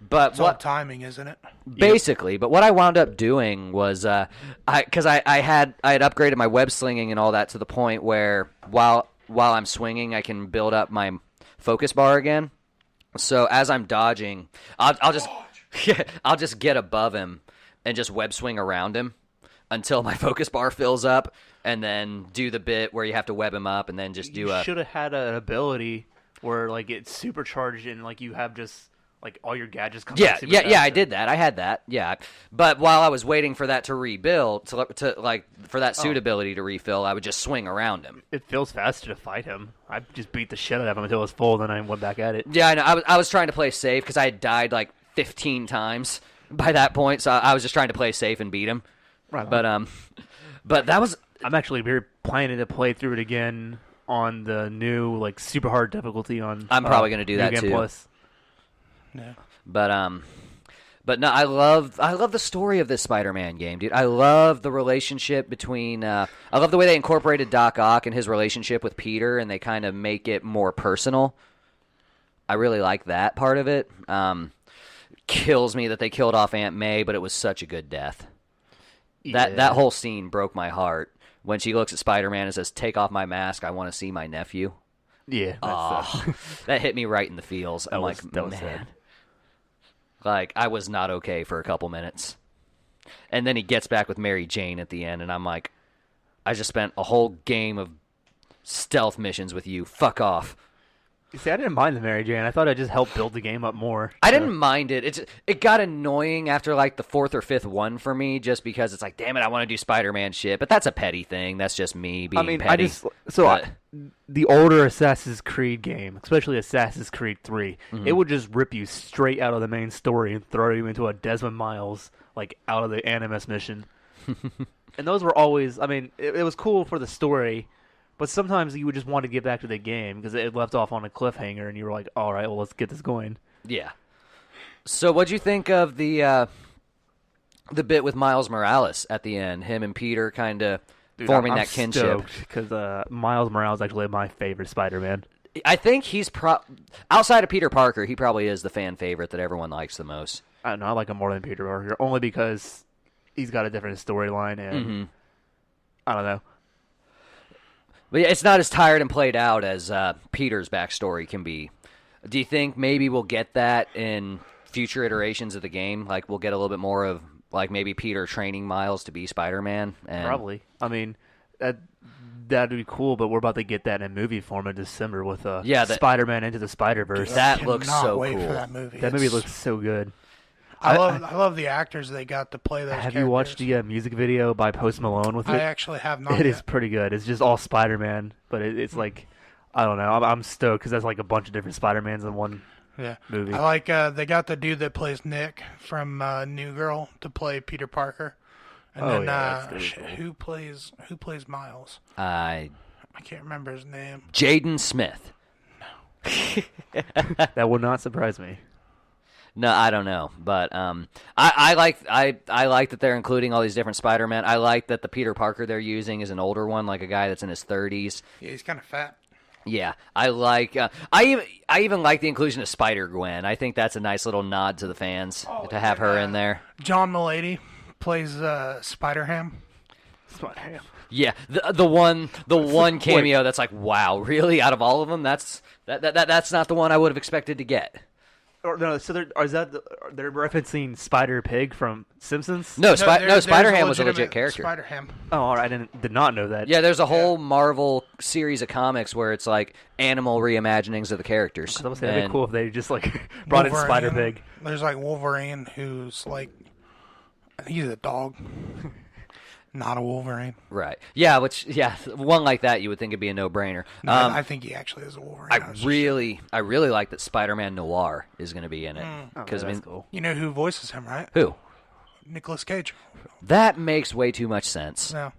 S4: But
S2: It's all timing, isn't it?
S4: Basically, but what I wound up doing was, because I had upgraded my web slinging and all that to the point where while I'm swinging, I can build up my focus bar again. So as I'm dodging, I'll just get above him and just web swing around him until my focus bar fills up, and then do the bit where you have to web him up, and then just do
S3: You should have had an ability where it's supercharged and you have just like all your gadgets come
S4: Yeah,
S3: back super
S4: yeah,
S3: fast.
S4: yeah. I did that. I had that. Yeah, but while I was waiting for that to rebuild, for that suit ability to refill, I would just swing around him.
S3: It feels faster to fight him. I just beat the shit out of him until it was full, then I went back at it.
S4: Yeah, I know. I was trying to play safe because I had died like 15 times by that point, so I was just trying to play safe and beat him.
S3: Right.
S4: But that was.
S3: I'm actually very planning to play through it again on the new like super hard difficulty on.
S4: I'm probably going to do
S3: New
S4: that
S3: Game
S4: too.
S3: Plus.
S2: Yeah.
S4: But no, I love the story of this Spider-Man game, dude. I love the relationship between. I love the way they incorporated Doc Ock and his relationship with Peter, and they kind of make it more personal. I really like that part of it. Kills me that they killed off Aunt May, but it was such a good death. That whole scene broke my heart when she looks at Spider-Man and says, "Take off my mask. I want to see my nephew."
S3: Yeah.
S4: That hit me right in the feels. I'm like,
S3: that was
S4: man.
S3: sad.
S4: Like, I was not okay for a couple minutes. And then he gets back with Mary Jane at the end, and I'm like, I just spent a whole game of stealth missions with you. Fuck off.
S3: See, I didn't mind the Mary Jane. I thought it just helped build the game up more.
S4: I didn't mind it. It got annoying after like the fourth or fifth one for me, just because it's like, damn it, I want to do Spider-Man shit. But that's a petty thing. That's just me being petty.
S3: The older Assassin's Creed game, especially Assassin's Creed 3, it would just rip you straight out of the main story and throw you into a Desmond Miles, like, out of the Animus mission. And those were always, I mean, it was cool for the story, but sometimes you would just want to get back to the game because it left off on a cliffhanger and you were like, all right, well, let's get this going.
S4: Yeah. So what'd you think of the bit with Miles Morales at the end? Him and Peter kind of forming that kinship.
S3: Because Miles Morales is actually my favorite Spider-Man.
S4: I think he's outside of Peter Parker, he probably is the fan favorite that everyone likes the most.
S3: I don't know. I like him more than Peter Parker, only because he's got a different storyline and I don't know.
S4: But yeah, it's not as tired and played out as Peter's backstory can be. Do you think maybe we'll get that in future iterations of the game? Like, we'll get a little bit more of, like, maybe Peter training Miles to be Spider-Man?
S3: Probably. I mean, that'd be cool, but we're about to get that in movie form in December with Spider-Man Into the Spider-Verse.
S4: That looks so
S2: wait
S4: cool.
S2: For that movie.
S3: That movie looks so good.
S2: I love the actors they got to play those
S3: Have
S2: characters.
S3: you watched the music video by Post Malone with it?
S2: I actually have not.
S3: It is pretty good. It's just all Spider-Man, but it's like, I don't know. I'm stoked because that's like a bunch of different Spider-Mans in one movie.
S2: I like they got the dude that plays Nick from New Girl to play Peter Parker, and who plays Miles? I can't remember his name.
S4: Jaden Smith.
S3: That would not surprise me.
S4: No, I don't know, but I like that they're including all these different Spider-Man. I like that the Peter Parker they're using is an older one, like a guy that's in his 30s.
S2: Yeah, he's kind of fat.
S4: Yeah, I like. I even like the inclusion of Spider-Gwen. I think that's a nice little nod to the fans to have her in there.
S2: John Mulaney plays Spider-Ham.
S3: Spider-Ham.
S4: Yeah, the one cameo that's like, wow, really? Out of all of them, that's not the one I would have expected to get.
S3: Or, no, so they're referencing Spider Pig from Simpsons?
S4: No, Spider-Ham was a legit character.
S2: Spider-Ham.
S3: Oh, all right, I did not know that.
S4: Yeah, there's a whole Marvel series of comics where it's like animal reimaginings of the characters.
S3: I was saying it'd be cool if they just like brought in Spider Pig.
S2: There's like Wolverine, who's like, he's a dog. Not a Wolverine.
S4: Right. Yeah, one like that you would think it'd be a no-brainer.
S2: No, I think he actually is a Wolverine.
S4: I really like that Spider-Man Noir is going to be in it.
S3: Because cool.
S2: You know who voices him, right?
S4: Who?
S2: Nicolas Cage.
S4: That makes way too much sense.
S2: Yeah.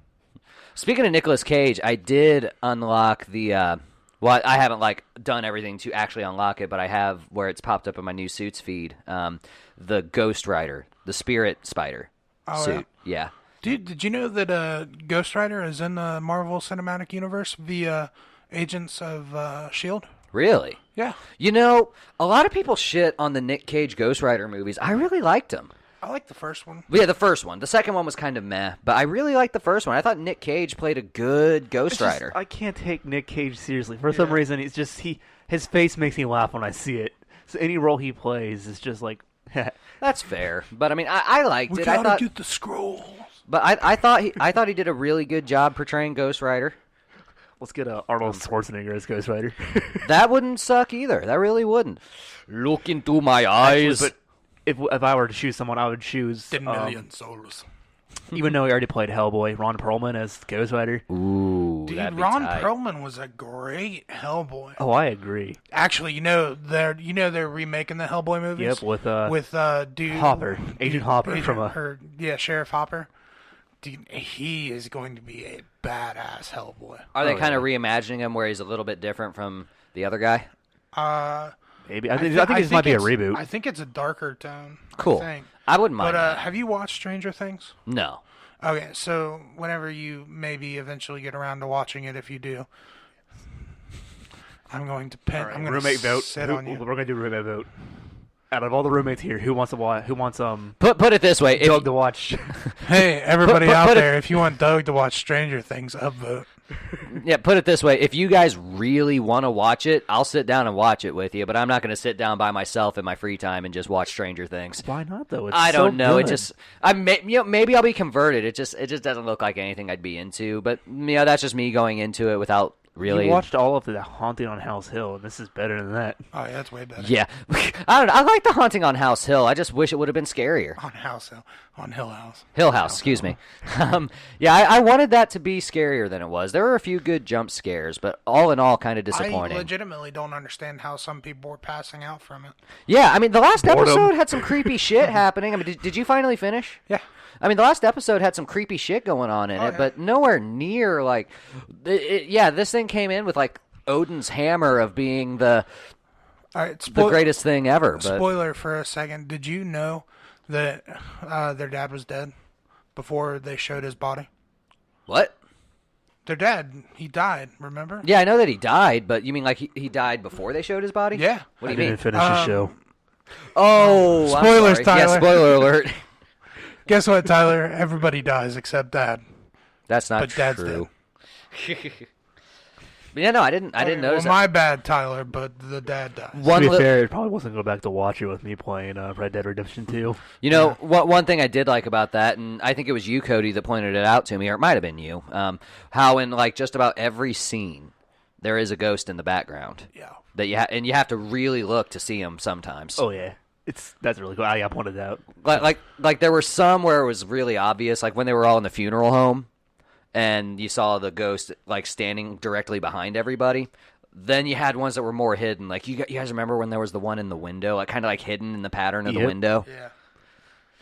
S4: Speaking of Nicolas Cage, I did unlock the I haven't like done everything to actually unlock it, but I have where it's popped up in my new suits feed. The Ghost Rider, the Spirit Spider suit. Yeah.
S2: Dude, did you know that Ghost Rider is in the Marvel Cinematic Universe via Agents of S.H.I.E.L.D.?
S4: Really?
S2: Yeah.
S4: You know, a lot of people shit on the Nick Cage Ghost Rider movies. I really liked them.
S2: I like the first one.
S4: Yeah, the first one. The second one was kind of meh, but I really liked the first one. I thought Nick Cage played a good Ghost Rider.
S3: I can't take Nick Cage seriously. For some reason, it's just his face makes me laugh when I see it. So any role he plays is just like...
S4: That's fair. But, I mean, I liked it.
S2: We gotta get the scroll.
S4: But I thought he did a really good job portraying Ghost Rider.
S3: Let's get Arnold Schwarzenegger as Ghost Rider.
S4: That wouldn't suck either. That really wouldn't. Look into my eyes.
S3: Actually, but if I were to choose someone, I would choose
S2: 10 million souls.
S3: even though he already played Hellboy, Ron Perlman as Ghost Rider.
S4: Ooh,
S2: Dude,
S4: that'd be
S2: Ron
S4: tight.
S2: Perlman was a great Hellboy.
S3: Oh, I agree.
S2: Actually, they're remaking the Hellboy movies.
S3: Yep, with
S2: Hopper,
S3: Agent Hopper from
S2: Sheriff Hopper. Dude, he is going to be a badass Hellboy.
S4: Are they kind of reimagining him where he's a little bit different from the other guy?
S3: Maybe. I think this might be a reboot.
S2: I think it's a darker tone.
S4: Cool. I wouldn't mind.
S2: But
S4: that.
S2: have you watched Stranger Things?
S4: No.
S2: Okay, so whenever you maybe eventually get around to watching it, if you do, I'm going to pin.
S3: All right,
S2: I'm going
S3: roommate
S2: to
S3: vote.
S2: sit on you.
S3: We're going to do roommate vote. Out of all the roommates here, who wants
S4: Put it this way.
S3: Doug to watch?
S2: Hey, everybody
S4: put
S2: out
S4: it-
S2: there, if you want Doug to watch Stranger Things, upvote.
S4: Yeah, put it this way. If you guys really want to watch it, I'll sit down and watch it with you, but I'm not going to sit down by myself in my free time and just watch Stranger Things.
S3: Why not though? It's
S4: I
S3: so
S4: don't know.
S3: good.
S4: It just maybe I'll be converted. It just doesn't look like anything I'd be into, but that's just me going into it without really
S3: You watched all of the Haunting on House Hill, and this is better than that.
S2: Oh, yeah, that's way better.
S4: Yeah. I don't know. I like The Haunting on House Hill. I just wish it would have been scarier.
S2: On Hill House.
S4: Hill House, excuse me. I wanted that to be scarier than it was. There were a few good jump scares, but all in all, kind of disappointing.
S2: I legitimately don't understand how some people were passing out from it.
S4: Yeah, I mean, the last
S3: Boredom.
S4: episode had some creepy shit happening. I mean, did you finally finish?
S2: Yeah.
S4: I mean, the last episode had some creepy shit going on in it, but nowhere near, like... this thing came in with, like, Odin's hammer of being the greatest thing ever. But
S2: Spoiler for a second. Did you know that their dad was dead before they showed his body?
S4: What?
S2: Their dad, he died, remember?
S4: Yeah, I know that he died, but you mean like he died before they showed his body?
S2: Yeah.
S4: What do you
S3: I
S4: mean?
S3: didn't finish the show.
S4: Oh, I'm
S2: Spoilers,
S4: sorry.
S2: Tyler.
S4: Yeah, spoiler alert.
S2: Guess what, Tyler? Everybody dies except Dad.
S4: That's not
S2: But Dad's
S4: true. But yeah, no, I didn't notice that.
S2: My bad, Tyler, but the dad dies.
S3: To be fair, it probably wasn't go back to watch it with me playing Red Dead Redemption 2.
S4: You know, one thing I did like about that, and I think it was you, Cody, that pointed it out to me, or it might have been you, how in like just about every scene there is a ghost in the background.
S2: Yeah.
S4: That you have to really look to see him sometimes.
S3: Oh yeah, that's really cool. I pointed out.
S4: Like there were some where it was really obvious, like when they were all in the funeral home, and you saw the ghost like standing directly behind everybody. Then you had ones that were more hidden. Like you guys remember when there was the one in the window, like kind of like hidden in the pattern of the window.
S2: Yeah.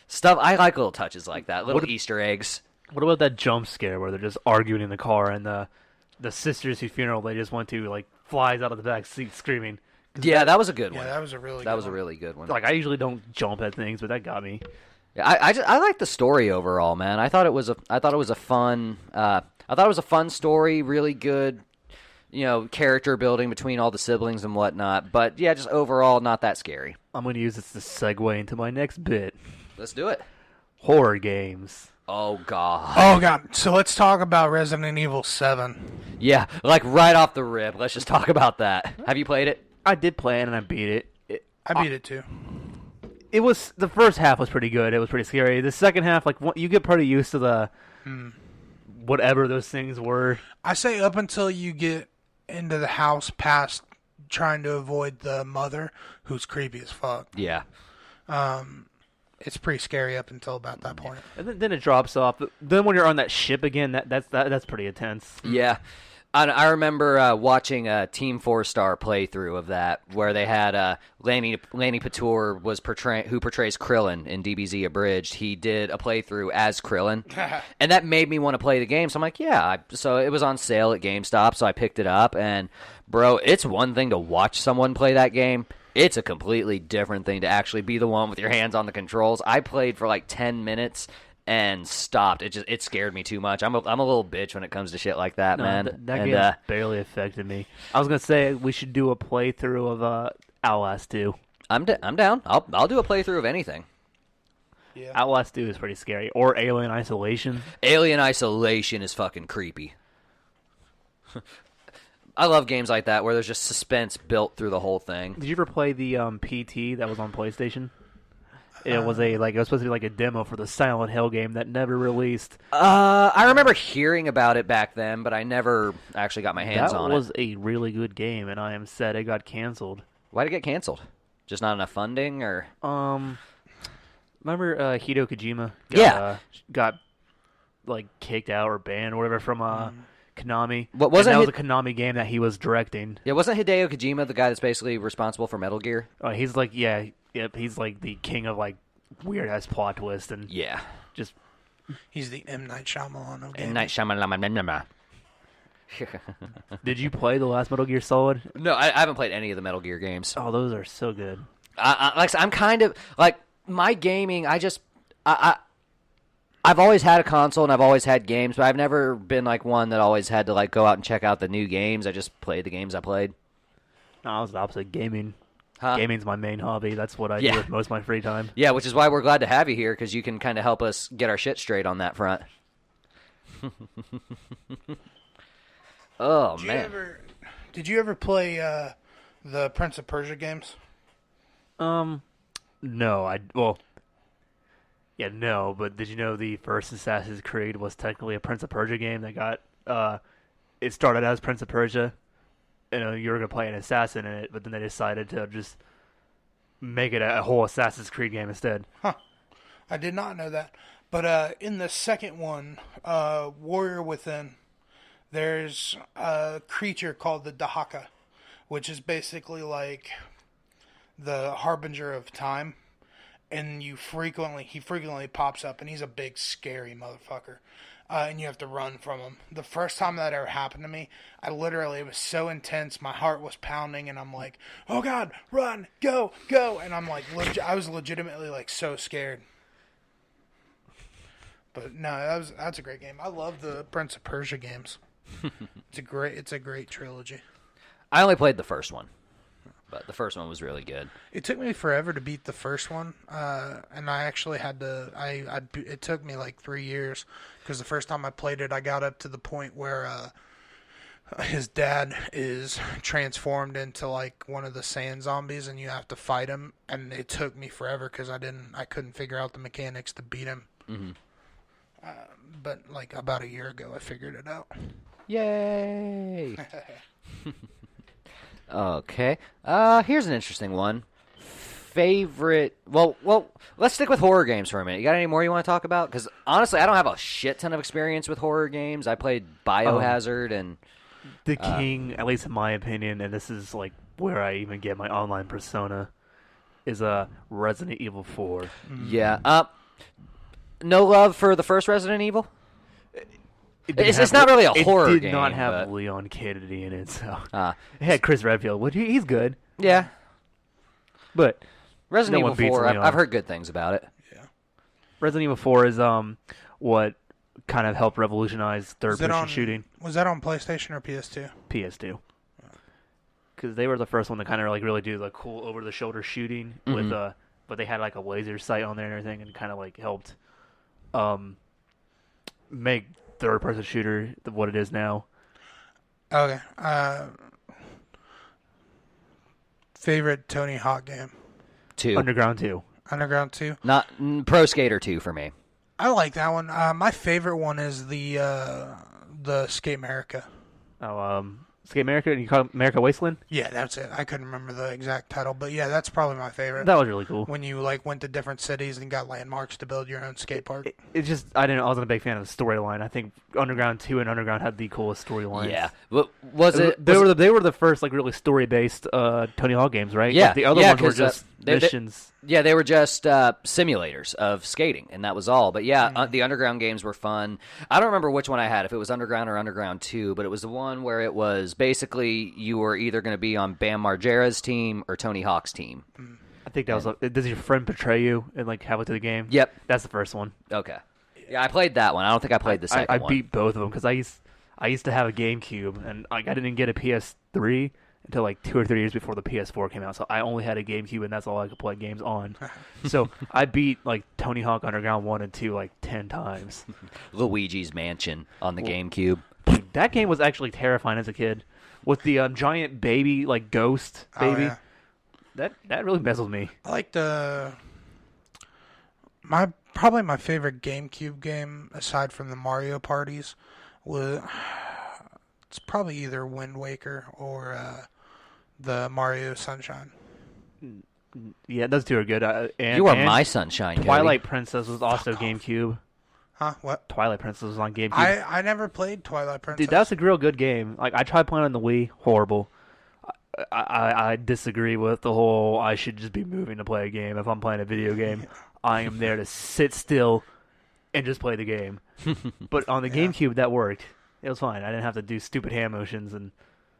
S4: Stuff. I like little touches like that, little Easter eggs.
S3: What about that jump scare where they're just arguing in the car and the sisters whose funeral they just went to like flies out of the back seat screaming?
S4: Yeah, that was a good
S2: Yeah,
S4: one.
S2: that was a really
S4: That
S2: good
S4: was a
S2: one.
S4: really good one.
S3: Like I usually don't jump at things, but that got me.
S4: Yeah, I like the story overall, man. I thought it was a fun story, really good, character building between all the siblings and whatnot. But yeah, just overall not that scary.
S3: I'm going to use this to segue into my next bit.
S4: Let's do it.
S3: Horror games.
S4: Oh god.
S2: Oh, God. So let's talk about Resident Evil 7.
S4: Yeah, like right off the rip. Let's just talk about that. Have you played it?
S3: I did play it and I beat it.
S2: I beat it, too.
S3: It was the first half was pretty good. It was pretty scary. The second half, like you get pretty used to the whatever those things were.
S2: I say up until you get into the house past trying to avoid the mother, who's creepy as fuck.
S4: Yeah.
S2: It's pretty scary up until about that point.
S3: And then it drops off. Then when you're on that ship again, that's pretty intense.
S4: Yeah. I remember watching a Team 4-Star playthrough of that, where they had Lanny Patour who portrays Krillin in DBZ Abridged. He did a playthrough as Krillin, and that made me want to play the game. So I'm like, yeah. So it was on sale at GameStop, so I picked it up. And bro, it's one thing to watch someone play that game. It's a completely different thing to actually be the one with your hands on the controls. I played for like 10 minutes. And stopped. It scared me too much. I'm a little bitch when it comes to shit like that, man.
S3: That game barely affected me. I was gonna say we should do a playthrough of Outlast 2.
S4: I'm down. I'll do a playthrough of anything.
S2: Yeah.
S3: Outlast 2 is pretty scary. Or Alien Isolation.
S4: Alien Isolation is fucking creepy. I love games like that where there's just suspense built through the whole thing.
S3: Did you ever play the PT that was on PlayStation? It was supposed to be like a demo for the Silent Hill game that never released.
S4: I remember hearing about it back then, but I never actually got my hands on it.
S3: That was a really good game, and I am sad it got canceled.
S4: Why'd it get canceled? Just not enough funding, or?
S3: Remember Hideo Kojima? Got like kicked out or banned or whatever from Konami.
S4: What wasn't
S3: that was a Konami game that he was directing.
S4: Yeah, wasn't Hideo Kojima the guy that's basically responsible for Metal Gear?
S3: He's like he's like the king of like weird ass plot twist and just
S2: he's the M. Night Shyamalan of gaming.
S4: M. Night Shyamalan.
S3: Did you play the last Metal Gear Solid?
S4: No, I haven't played any of the Metal Gear games.
S3: Oh, those are so good.
S4: I'm kind of like my gaming. I've always had a console and I've always had games, but I've never been like one that always had to like go out and check out the new games. I just played the games I played.
S3: No, I was the opposite. Gaming.
S4: Huh?
S3: Gaming's my main hobby. That's what I do with most of my free time.
S4: Yeah, which is why we're glad to have you here, because you can kind of help us get our shit straight on that front. Oh, man.
S2: Did you ever play the Prince of Persia games?
S3: No. But did you know the first Assassin's Creed was technically a Prince of Persia game that got, it started as Prince of Persia, and you were going to play an assassin in it, but then they decided to just make it a whole Assassin's Creed game instead.
S2: Huh. I did not know that. But in the second one, Warrior Within, there's a creature called the Dahaka, which is basically like the harbinger of time. And he frequently pops up, and he's a big, scary motherfucker. And you have to run from him. The first time that ever happened to me, it was so intense, my heart was pounding, and I'm like, oh God, run, go, go. And I'm like, I was legitimately like so scared. But no, that's a great game. I love the Prince of Persia games. It's a great trilogy.
S4: I only played the first one, but the first one was really good.
S2: It took me forever to beat the first one, and I actually had to. It took me like 3 years, because the first time I played it, I got up to the point where his dad is transformed into like one of the sand zombies, and you have to fight him. And it took me forever because I couldn't figure out the mechanics to beat him.
S4: Mm-hmm.
S2: But like about a year ago, I figured it out.
S4: Yay! Okay. Here's an interesting one. Favorite... Well, let's stick with horror games for a minute. You got any more you want to talk about? Because, honestly, I don't have a shit ton of experience with horror games. I played Biohazard and...
S3: The king, at least in my opinion, and this is, like, where I even get my online persona, is Resident Evil 4.
S4: Yeah. No love for the first Resident Evil? It's not really a horror game.
S3: It did not have Leon Kennedy in it, so... it had Chris Redfield, which he's good.
S4: Yeah.
S3: But...
S4: Resident Evil 4, I've heard good things about it.
S2: Yeah.
S3: Resident Evil 4 is what kind of helped revolutionize third-person shooting.
S2: Was that on PlayStation or PS2?
S3: PS2. Because they were the first one to kind of like really do the cool over-the-shoulder shooting with but they had like a laser sight on there and everything, and kind of like helped make third-person shooter what it is now.
S2: Okay. Favorite Tony Hawk game?
S4: 2.
S3: Underground 2.
S2: Underground 2?
S4: Not Pro Skater 2 for me.
S2: I like that one. My favorite one is the Skate America.
S3: Oh, Skate America, and you call it America Wasteland?
S2: Yeah, that's it. I couldn't remember the exact title, but yeah, that's probably my favorite.
S3: That was really cool.
S2: When you like went to different cities and got landmarks to build your own skate park.
S3: It's just I wasn't a big fan of the storyline. I think Underground 2 and Underground had the coolest storylines.
S4: Yeah.
S3: They were the first like really story based Tony Hawk games, right?
S4: Yeah.
S3: Like, the other ones were just missions.
S4: They were just simulators of skating, and that was all. But yeah, the Underground games were fun. I don't remember which one I had, if it was Underground or Underground 2, but it was the one where it was basically you were either going to be on Bam Margera's team or Tony Hawk's team.
S3: I think that was. Does your friend betray you and like have it to the game?
S4: Yep.
S3: That's the first one.
S4: Okay. Yeah, I played that one. I don't think I played the second one.
S3: I beat both of them because I used to have a GameCube, and like I didn't get a PS3 until like 2 or 3 years before the PS4 came out. So I only had a GameCube, and that's all I could play games on. So I beat like Tony Hawk Underground 1 and 2 like 10 times.
S4: Luigi's Mansion on the GameCube.
S3: Dude, that game was actually terrifying as a kid. With the giant baby, like ghost baby.
S2: Oh, yeah.
S3: That really messed with me.
S2: I like the Probably my favorite GameCube game, aside from the Mario parties, was it's probably either Wind Waker or the Mario Sunshine.
S3: Yeah, those two are good.
S4: You are my sunshine,
S3: Twilight
S4: Cody.
S3: Princess was also GameCube.
S2: Huh? What?
S3: Twilight Princess was on GameCube.
S2: I never played Twilight Princess.
S3: Dude, that's a real good game. Like, I tried playing on the Wii. Horrible. I disagree with the whole I should just be moving to play a game. If I'm playing a video game, I am there to sit still and just play the game. But on the GameCube, that worked. It was fine. I didn't have to do stupid hand motions and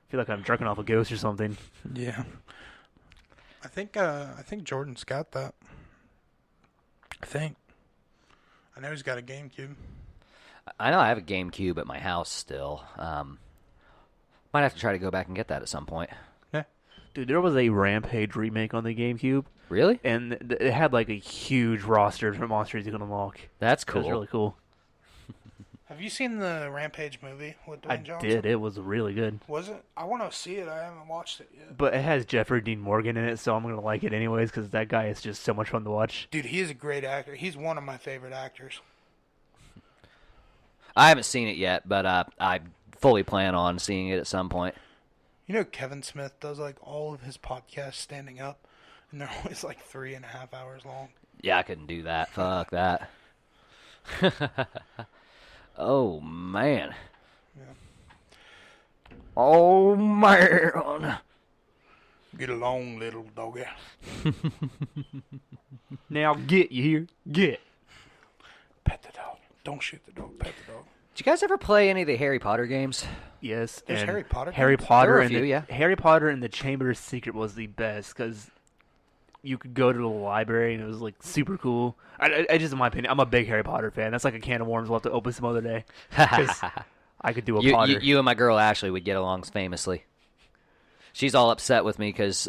S3: feel like I'm jerking off a ghost or something.
S2: Yeah. I think Jordan's got that. I know he's got a GameCube.
S4: I know I have a GameCube at my house still. Might have to try to go back and get that at some point.
S2: Yeah.
S3: Dude, there was a Rampage remake on the GameCube.
S4: Really?
S3: And it had like a huge roster of monsters you could unlock.
S4: That's
S3: It
S4: cool.
S3: was really cool.
S2: Have you seen the Rampage movie with Dwayne
S3: I
S2: Johnson?
S3: did. It was really good.
S2: Was it? I want to see it. I haven't watched it yet.
S3: But it has Jeffrey Dean Morgan in it, so I'm going to like it anyways because that guy is just so much fun to watch.
S2: Dude, he is a great actor. He's one of my favorite actors.
S4: I haven't seen it yet, but I fully plan on seeing it at some point.
S2: You know, Kevin Smith does like all of his podcasts standing up, and they're always like 3.5 hours long.
S4: Yeah, I couldn't do that. Fuck that. Oh, man.
S2: Yeah.
S4: Oh, man.
S2: Get along, little doggy.
S3: Now get you here. Get.
S2: Pet the dog. Don't shoot the dog. Pet the dog.
S4: Did you guys ever play any of the Harry Potter games?
S3: Yes.
S2: There's
S3: and
S2: Harry Potter
S3: Harry
S2: games?
S3: Potter
S4: There were a
S3: and
S4: few,
S3: the,
S4: yeah.
S3: Harry Potter and the Chamber of Secret was the best because you could go to the library and it was like super cool. I just, in my opinion, I'm a big Harry Potter fan. That's like a can of worms we'll have to open some other day. 'Cause I could do a Potter.
S4: You and my girl Ashley would get along famously. She's all upset with me because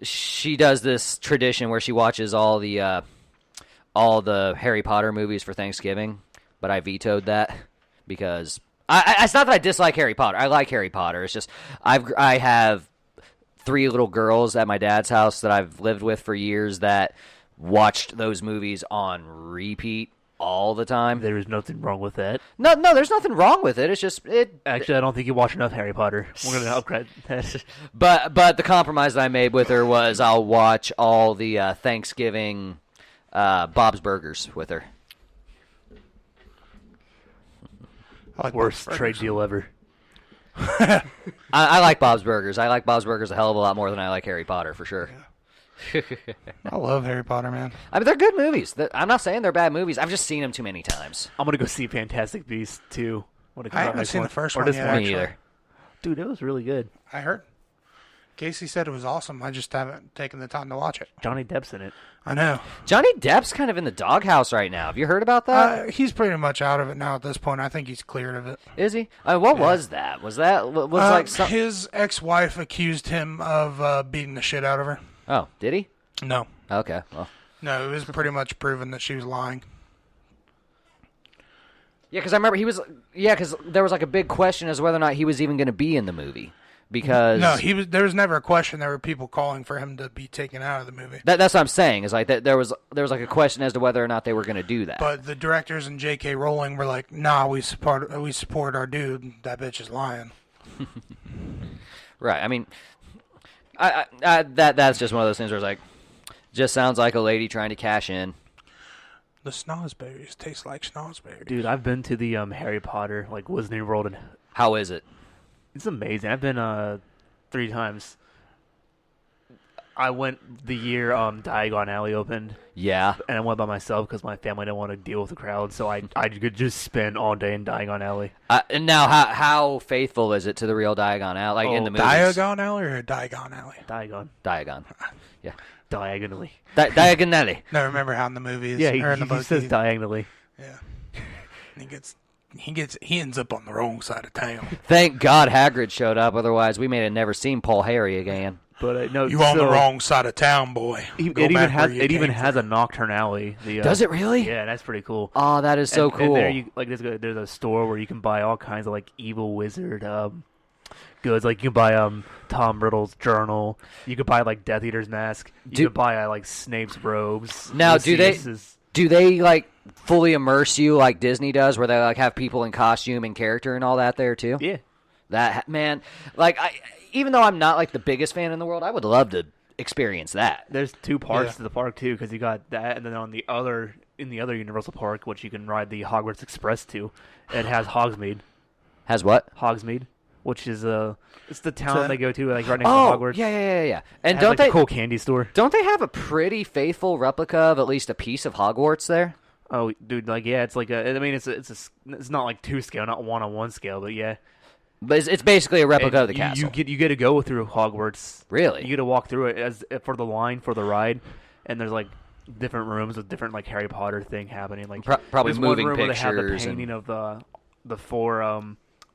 S4: she does this tradition where she watches all the Harry Potter movies for Thanksgiving, but I vetoed that because it's not that I dislike Harry Potter. I like Harry Potter. It's just I have 3 little girls at my dad's house that I've lived with for years that watched those movies on repeat all the time.
S3: There is nothing wrong with that.
S4: No, there's nothing wrong with it. It's just
S3: Actually, I don't think you watch enough Harry Potter. We're going to upgrade that.
S4: But the compromise that I made with her was I'll watch all the Thanksgiving Bob's Burgers with her.
S2: I like
S3: Worst
S2: Bob's
S3: trade
S2: Burgers.
S3: deal ever.
S4: I like Bob's Burgers. I like Bob's Burgers a hell of a lot more than I like Harry Potter, for sure.
S2: I love Harry Potter, man.
S4: I mean, they're good movies. I'm not saying they're bad movies. I've just seen them too many times.
S3: I'm going to go see Fantastic Beasts 2. When it comes
S2: I
S3: out
S2: haven't
S3: next
S2: seen the
S3: month.
S2: first
S3: Or
S2: one
S3: this
S2: yet,
S3: month.
S4: Me
S2: actually.
S4: either.
S3: Dude, it was really good.
S2: I heard. Casey said it was awesome. I just haven't taken the time to watch it.
S3: Johnny Depp's in it.
S2: I know.
S4: Johnny Depp's kind of in the doghouse right now. Have you heard about that?
S2: He's pretty much out of it now at this point. I think he's cleared of it.
S4: Is he? What was that? Was like some...
S2: His ex-wife accused him of beating the shit out of her.
S4: Oh, did he?
S2: No.
S4: Okay, well.
S2: No, it was pretty much proven that she was lying.
S4: Yeah, because I remember because there was like a big question as to whether or not he was even going to be in the movie. Because
S2: No, there was never a question. There were people calling for him to be taken out of the movie.
S4: that's what I'm saying. Is like that there was like a question as to whether or not they were going to do that.
S2: But the directors and J.K. Rowling were like, "Nah, we support our dude. That bitch is lying."
S4: Right. I mean, that's just one of those things where it's like, just sounds like a lady trying to cash in.
S2: The snozberries taste like snozberries.
S3: Dude, I've been to the Harry Potter, like, Disney World, and
S4: How is it?
S3: it's amazing. I've been 3 times. I went the year Diagon Alley opened,
S4: Yeah.
S3: and I went by myself because my family didn't want to deal with the crowd, so I could just spend all day in Diagon Alley.
S4: And now, how faithful is it to the real Diagon Alley? Like in the movies?
S2: Diagon Alley or Diagon Alley?
S3: Diagon.
S4: Yeah.
S3: Diagonally.
S4: Diagon Alley.
S2: No, remember how in the movies?
S3: Yeah,
S2: or in the
S3: he
S2: book,
S3: says diagonally.
S2: yeah. He ends up on the wrong side of town.
S4: Thank God Hagrid showed up. Otherwise, we may have never seen Paul Harry again.
S3: But no,
S2: You on the wrong side of town, boy.
S3: It
S2: Go
S3: even
S2: back
S3: has
S2: where you
S3: it even
S2: came
S3: has
S2: from.
S3: a Nocturne Alley.
S4: Does it really?
S3: Yeah, that's pretty cool.
S4: Oh, that is so
S3: And
S4: cool.
S3: there there's a store where you can buy all kinds of like evil wizard goods. Like you can buy Tom Riddle's journal. You could buy like Death Eater's mask. You could buy like Snape's robes.
S4: Now, do they-
S3: Lucius's
S4: Do they like fully immerse you like Disney does, where they like have people in costume and character and all that there too?
S3: Yeah.
S4: That man, like even though I'm not like the biggest fan in the world, I would love to experience that.
S3: There's 2 parts to the park too, because you got that, and then in the other Universal Park, which you can ride the Hogwarts Express to, it has Hogsmeade.
S4: Has what?
S3: Hogsmeade, which is it's the town they go to, like right next to Hogwarts.
S4: Yeah. And
S3: It has,
S4: don't
S3: like,
S4: they
S3: a cool candy store?
S4: Don't they have a pretty faithful replica of at least a piece of Hogwarts there?
S3: Oh, dude, like it's like it's not like 2 scale, not 1-on-1 scale, but yeah.
S4: But it's basically a replica of the
S3: You
S4: castle.
S3: you get to go through Hogwarts.
S4: Really?
S3: You get to walk through it for the line for the ride, and there's like different rooms with different like Harry Potter thing happening. Like
S4: probably
S3: there's
S4: moving
S3: one room
S4: pictures.
S3: where they have the painting of the 4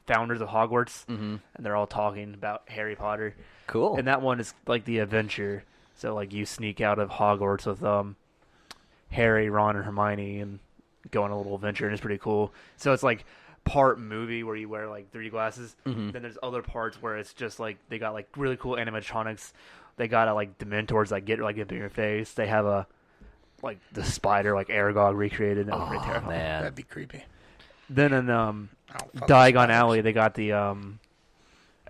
S3: founders of Hogwarts, and they're all talking about Harry Potter.
S4: Cool.
S3: And that one is like the adventure. So like you sneak out of Hogwarts with Harry, Ron, and Hermione, and go on a little adventure, and it's pretty cool. So it's like part movie where you wear like 3D glasses. Then there's other parts where it's just like they got like really cool animatronics. They got like Dementors that get like up in your face. They have a like the spider like Aragog recreated. That was pretty terrifying.
S4: Man.
S2: That'd be creepy.
S3: Then in
S2: fuck
S3: Diagon
S2: spiders.
S3: Alley, they got the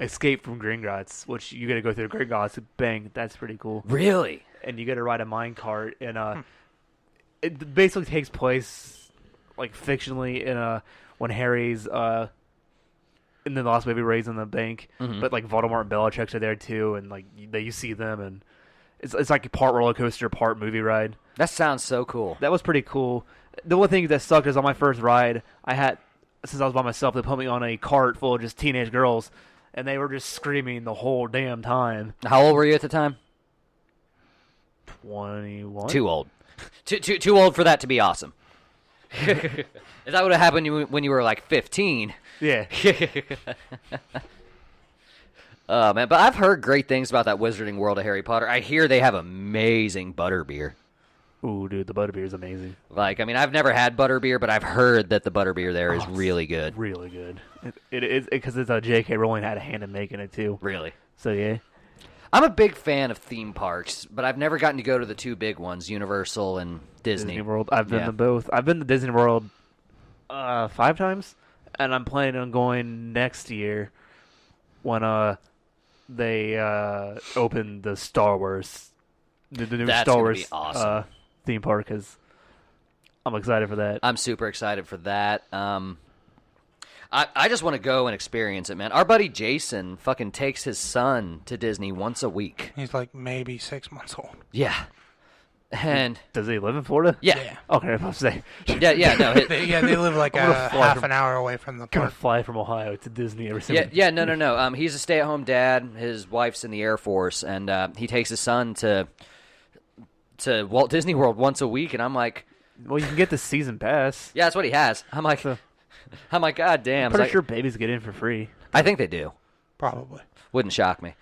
S3: Escape from Gringotts, which you got to go through Gringotts. Bang, that's pretty cool.
S4: Really?
S3: And you got to ride a mine cart, and it basically takes place like fictionally in when Harry's in the last movie raising the bank, but like Voldemort and Bellatrix are there too, and like you see them, and it's like a part roller coaster, part movie ride.
S4: That sounds so cool.
S3: That was pretty cool. The one thing that sucked is on my first ride, since I was by myself, they put me on a cart full of just teenage girls, and they were just screaming the whole damn time.
S4: How old were you at the time?
S3: 21.
S4: Too old. Too old for that to be awesome. Is that what happened when you were like 15?
S3: Yeah.
S4: Oh, man. But I've heard great things about that Wizarding World of Harry Potter. I hear they have amazing butterbeer.
S3: Ooh, dude, the butterbeer is amazing.
S4: Like, I mean, I've never had butterbeer, but I've heard that the butterbeer there is really good.
S3: Really good. It is because it's J.K. Rowling had a hand in making it too.
S4: Really.
S3: So yeah.
S4: I'm a big fan of theme parks, but I've never gotten to go to the 2 big ones, Universal and Disney.
S3: World. I've been to both. I've been to Disney World 5 times, and I'm planning on going next year when they open the Star Wars, the new
S4: That's
S3: Star
S4: gonna
S3: Wars
S4: be awesome.
S3: Theme park. Because I'm excited for that.
S4: I'm super excited for that. I just want to go and experience it, man. Our buddy Jason fucking takes his son to Disney once a week.
S2: He's like maybe 6 months old.
S4: Yeah. And
S3: Does he live in Florida?
S4: yeah.
S3: Okay, I was about to say.
S4: Yeah, no.
S2: They live like
S3: I'm gonna fly
S2: half
S3: from-
S2: an hour away from the
S3: Gonna
S2: park.
S3: fly from Ohio to Disney every single.
S4: No. He's a stay-at-home dad. His wife's in the Air Force, and he takes his son to Walt Disney World once a week, and I'm like,
S3: Well, you can get the season pass.
S4: yeah, that's what he has. I'm like, God damn.
S3: I'm pretty sure babies get in for free.
S4: I think they do.
S2: Probably.
S4: Wouldn't shock me.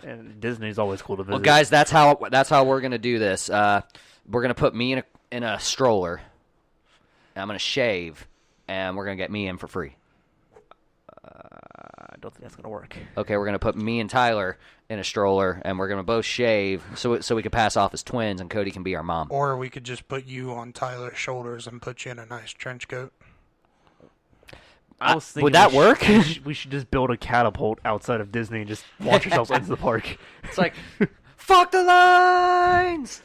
S3: And Disney's always cool to visit.
S4: Well, guys, that's how we're gonna do this. We're gonna put me in a stroller. And I'm gonna shave, and we're gonna get me in for free.
S3: I don't think that's gonna work.
S4: Okay, we're gonna put me and Tyler in a stroller, and we're gonna both shave, so we can pass off as twins, and Cody can be our mom.
S2: Or we could just put you on Tyler's shoulders and put you in a nice trench coat.
S3: I was thinking
S4: would that work?
S3: We should just build a catapult outside of Disney and just launch ourselves into the park.
S4: It's like, fuck the lines.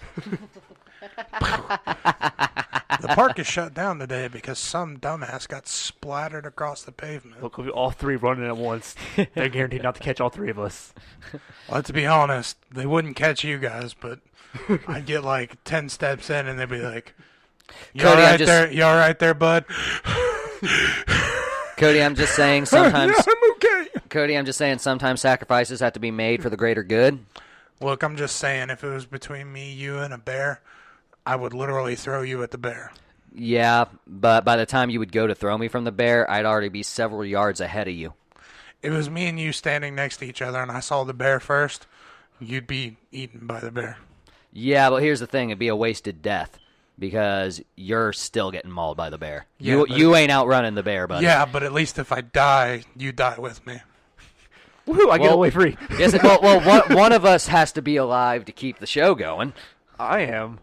S2: The park is shut down today because some dumbass got splattered across the pavement.
S3: Look, we'll be all 3 running at once. They're guaranteed not to catch all 3 of us.
S2: Let's be honest, they wouldn't catch you guys, but I'd get like 10 steps in and they'd be like, "You
S4: Cody,
S2: all right there? You all right there, bud?"
S4: Cody, I'm just saying sometimes.
S2: Yeah, I'm okay.
S4: Cody, I'm just saying sometimes sacrifices have to be made for the greater good.
S2: Look, I'm just saying, if it was between me, you, and a bear, I would literally throw you at the bear.
S4: Yeah, but by the time you would go to throw me from the bear, I'd already be several yards ahead of you.
S2: If it was me and you standing next to each other and I saw the bear first, you'd be eaten by the bear.
S4: Yeah, but here's the thing. It'd be a wasted death because you're still getting mauled by the bear.
S2: Yeah,
S4: you ain't outrunning the bear, buddy.
S2: Yeah, but at least if I die, you die with me.
S3: Woohoo, I get away free.
S4: Yes, one of us has to be alive to keep the show going.
S3: I am.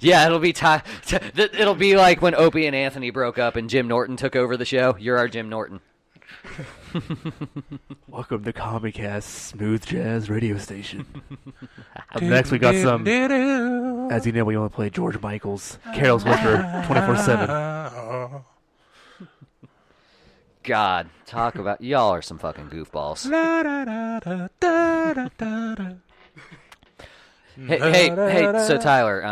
S4: Yeah, it'll be it'll be like when Opie and Anthony broke up and Jim Norton took over the show. You're our Jim Norton.
S3: Welcome to Kame-Cast, smooth jazz radio station. Up next, we got some. As you know, we only play George Michael's Carol's Whisper 24/7.
S4: God, talk about y'all are some fucking goofballs. Hey. So Tyler,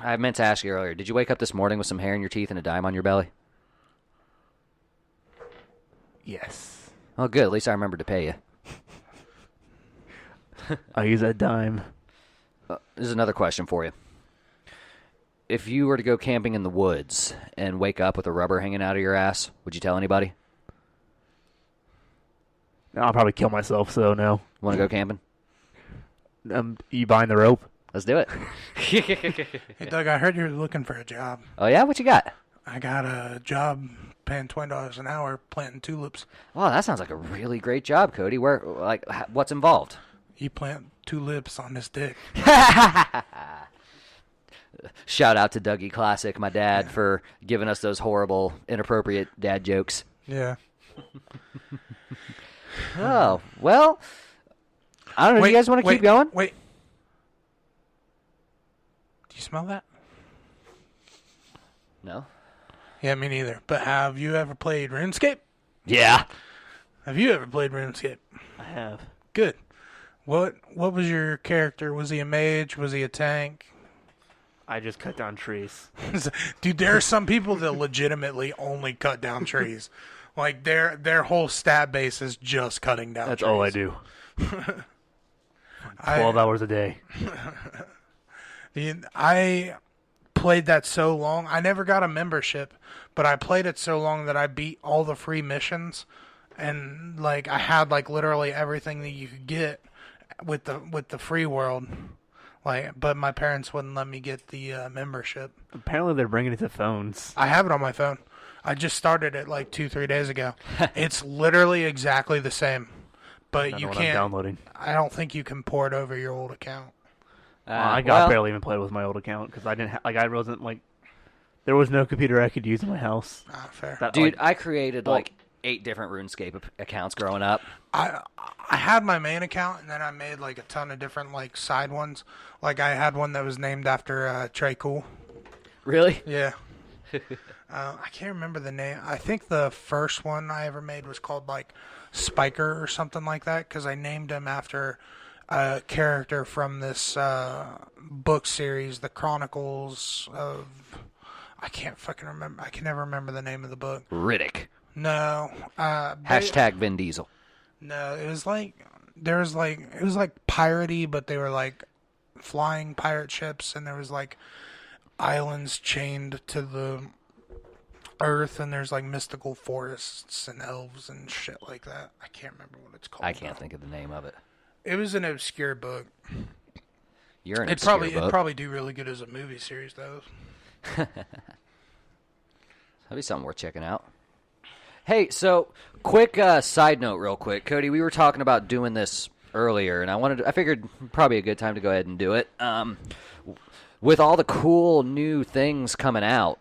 S4: I meant to ask you earlier. Did you wake up this morning with some hair in your teeth and a dime on your belly?
S3: Yes.
S4: Oh, good. At least I remembered to pay you.
S3: I use that dime.
S4: This is another question for you. If you were to go camping in the woods and wake up with a rubber hanging out of your ass, would you tell anybody?
S3: I'll probably kill myself, so no.
S4: Want to go camping?
S3: You buying the rope?
S4: Let's do it.
S2: Hey, Doug, I heard you're looking for a job.
S4: Oh, yeah? What you got?
S2: I got a job paying $20 an hour planting tulips.
S4: Wow, that sounds like a really great job, Cody. What's involved?
S2: You plant tulips on this dick.
S4: Shout out to Dougie Classic, my dad, for giving us those horrible, inappropriate dad jokes.
S2: Yeah.
S4: Oh, well, I don't know. Do you guys want to keep going?
S2: Wait. Do you smell that?
S4: No.
S2: Yeah, me neither. But have you ever played RuneScape?
S4: Yeah.
S2: Have you ever played RuneScape?
S3: I have.
S2: Good. What was your character? Was he a mage? Was he a tank?
S3: I just cut down trees.
S2: Dude, there are some people that legitimately only cut down trees. Like their whole stat base is just cutting down
S3: That's
S2: trees.
S3: all I do. 12 hours a day.
S2: I played that so long. I never got a membership, but I played it so long that I beat all the free missions, and like I had like literally everything that you could get with the free world. Like, but my parents wouldn't let me get the membership.
S3: Apparently, they're bringing it to phones.
S2: I have it on my phone. I just started it like 2-3 days ago. It's literally exactly the same, but you can't.
S3: Downloading.
S2: I don't think you can port over your old account.
S3: I barely even played with my old account because I didn't. I wasn't like. There was no computer I could use in my house.
S2: Fair.
S4: Dude, I created like 8 different RuneScape accounts growing up.
S2: I had my main account, and then I made like a ton of different like side ones. Like I had one that was named after Trey Cool.
S4: Really?
S2: Yeah. I can't remember the name. I think the first one I ever made was called like Spiker or something like that because I named him after a character from this book series, The Chronicles of... I can't fucking remember. I can never remember the name of the book.
S4: Riddick.
S2: No.
S4: Hashtag Vin Diesel.
S2: No, it was like... It was like piratey, but they were like flying pirate ships, and there was like islands chained to the earth, and there's like mystical forests and elves and shit like that. I can't remember what it's called.
S4: I can't think of the name of it.
S2: It was an obscure book.
S4: You're an obscure book.
S2: It'd probably do really good as a movie series, though.
S4: That'd be something worth checking out. Hey, so quick side note real quick. Cody, we were talking about doing this earlier, and I figured probably a good time to go ahead and do it. With all the cool new things coming out,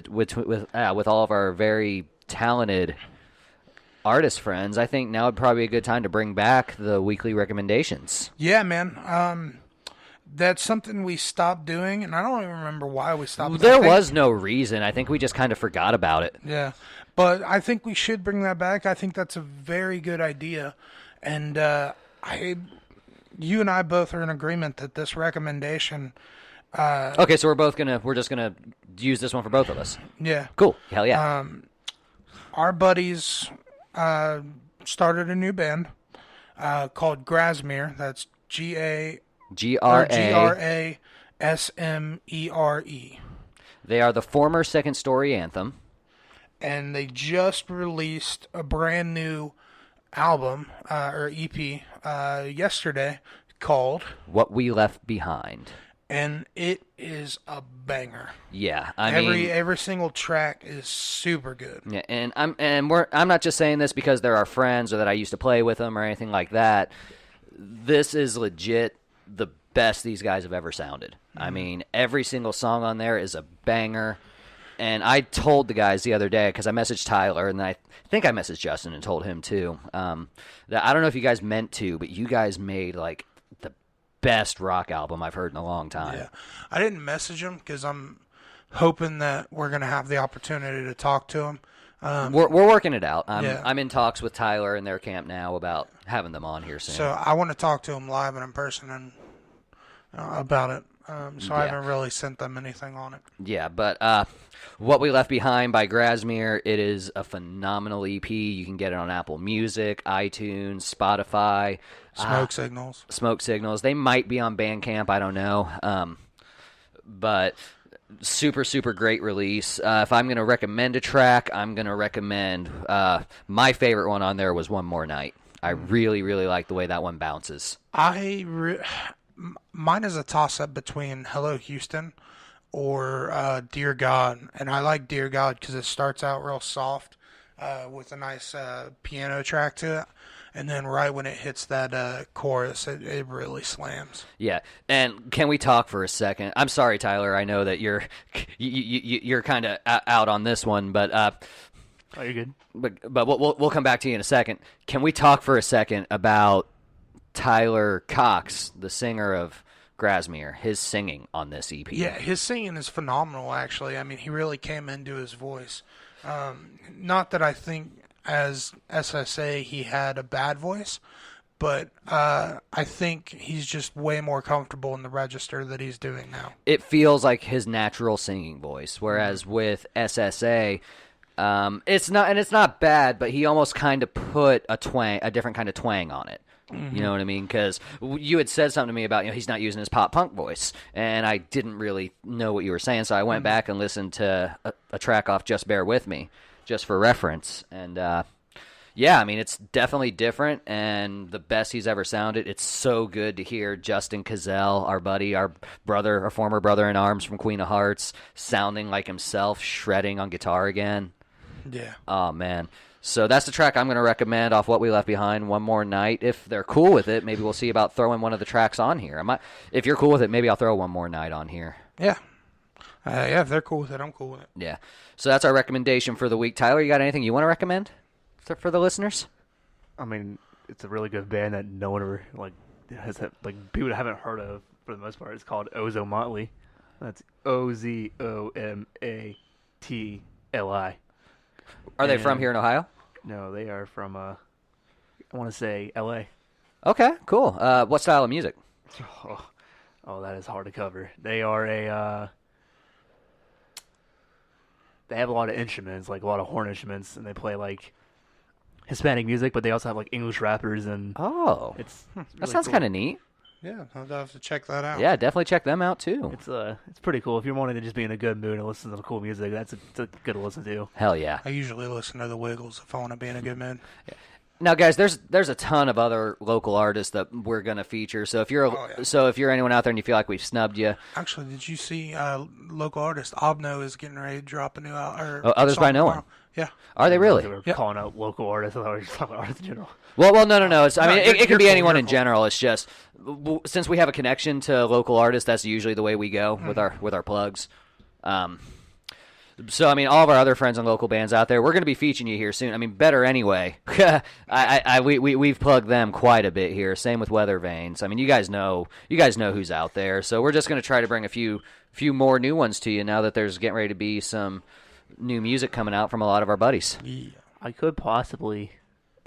S4: with all of our very talented artist friends, I think now would probably be a good time to bring back the weekly recommendations.
S2: Yeah, man. That's something we stopped doing, and I don't even remember why we stopped.
S4: There was no reason. I think we just kind of forgot about it.
S2: Yeah, but I think we should bring that back. I think that's a very good idea, and you and I both are in agreement that this recommendation.
S4: Okay, so we're just gonna use this one for both of us.
S2: Yeah.
S4: Cool. Hell yeah.
S2: Our buddies started a new band called Grasmere. That's Grasmere.
S4: They are the former Second Story Anthem.
S2: And they just released a brand new album, or EP, yesterday called
S4: What We Left Behind.
S2: And it is a banger.
S4: Yeah,
S2: every single track is super good.
S4: Yeah, and I'm not just saying this because they're our friends or that I used to play with them or anything like that. This is legit the best these guys have ever sounded. I mean, every single song on there is a banger. And I told the guys the other day, because I messaged Tyler, and I think I messaged Justin and told him too, that I don't know if you guys meant to, but you guys made like the best rock album I've heard in a long time.
S2: Yeah, I didn't message him because I'm hoping that we're going to have the opportunity to talk to him.
S4: We're working it out.
S2: Yeah.
S4: I'm in talks with Tyler and their camp now about having them on here soon.
S2: So I want to talk to him live and in person and about it. So I haven't really sent them anything on it.
S4: Yeah, but What We Left Behind by Grasmere, it is a phenomenal EP. You can get it on Apple Music, iTunes, Spotify.
S2: Smoke Signals.
S4: They might be on Bandcamp. I don't know. But super, super great release. If I'm going to recommend a track, I'm going to recommend my favorite one on there was One More Night. I really, really like the way that one bounces.
S2: Mine is a toss-up between Hello Houston or Dear God. And I like Dear God because it starts out real soft with a nice piano track to it. And then right when it hits that chorus, it really slams.
S4: Yeah, and can we talk for a second? I'm sorry, Tyler. I know that you're kind of out on this one, but
S3: oh, you're good.
S4: But we'll come back to you in a second. Can we talk for a second about Tyler Cox, the singer of Grasmere, his singing on this EP?
S2: Yeah, his singing is phenomenal. Actually, I mean, he really came into his voice. Not that I think, as SSA, he had a bad voice, but I think he's just way more comfortable in the register that he's doing now.
S4: It feels like his natural singing voice, whereas with SSA, it's not bad, but he almost kind of put a different kind of twang on it. You know what I mean? Because you had said something to me about, he's not using his pop punk voice, and I didn't really know what you were saying, so I went back and listened to a track off Just Bear With Me, just for reference. And yeah, I mean, it's definitely different and the best he's ever sounded. It's so good to hear Justin Cazell, our buddy, our brother, our former brother in arms from Queen of Hearts, sounding like himself, shredding on guitar again.
S2: Yeah.
S4: Oh, man. So that's the track I'm going to recommend off What We Left Behind, One More Night. If they're cool with it, maybe we'll see about throwing one of the tracks on here. If you're cool with it, maybe I'll throw One More Night on here.
S2: Yeah. Yeah, if they're cool with it, I'm cool with it.
S4: Yeah. So that's our recommendation for the week. Tyler, you got anything you want to recommend for the listeners?
S3: I mean, it's a really good band that no one ever people haven't heard of for the most part. It's called Ozo Motley. That's Ozomatli.
S4: Are they from here in Ohio?
S3: No, they are from I want to say L.A.
S4: Okay, cool. What style of music?
S3: Oh, that is hard to cover. They are they have a lot of instruments, like a lot of horn instruments, and they play like Hispanic music, but they also have like English rappers, and it's
S4: that
S3: really
S4: sounds
S3: cool.
S4: kind of neat.
S2: Yeah, I'll have to check that out.
S4: Yeah, definitely check them out too.
S3: It's pretty cool. If you're wanting to just be in a good mood and listen to cool music, it's a good to listen to.
S4: Hell yeah.
S2: I usually listen to the Wiggles if I want to be in a good mood.
S4: Yeah. Now, guys, there's a ton of other local artists that we're gonna feature. So if you're anyone out there and you feel like we've snubbed you,
S2: actually, did you see local artist Obno is getting ready to drop a new album?
S4: Others by No One.
S2: Yeah.
S4: Are they really?
S3: They were calling out local artists. I thought we were just talking about artists in general.
S4: Well, no. It can be
S2: cool,
S4: anyone
S2: you're
S4: in
S2: cool.
S4: general. It's just since we have a connection to local artists, that's usually the way we go with our plugs. So, I mean, all of our other friends and local bands out there, we're going to be featuring you here soon. I mean, Better Anyway. We've plugged them quite a bit here. Same with Weather Vanes. I mean, you guys know who's out there. So we're just going to try to bring a few more new ones to you now that there's getting ready to be some new music coming out from a lot of our buddies.
S2: Yeah.
S3: I could possibly,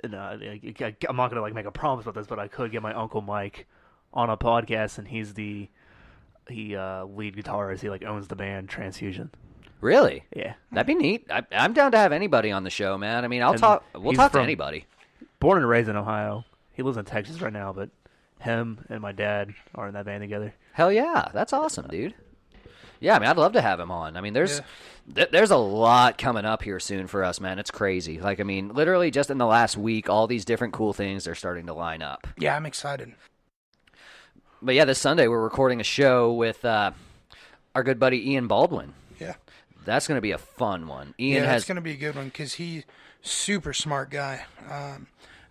S3: I'm not going to make a promise about this, but I could get my Uncle Mike on a podcast, and he's the lead guitarist. He owns the band Transfusion.
S4: Really?
S3: Yeah.
S4: That'd be neat. I'm down to have anybody on the show, man. I mean, we'll
S3: he's
S4: talk to anybody.
S3: Born and raised in Ohio. He lives in Texas right now, but him and my dad are in that band together.
S4: Hell yeah. That's awesome, dude. Yeah, I mean, I'd love to have him on. I mean, there's a lot coming up here soon for us, man. It's crazy. I mean, literally just in the last week, all these different cool things are starting to line up.
S2: Yeah, I'm excited.
S4: But yeah, this Sunday we're recording a show with our good buddy Ian Baldwin.
S2: Yeah.
S4: That's going to be a fun one.
S2: It's going to be a good one because he's super smart guy.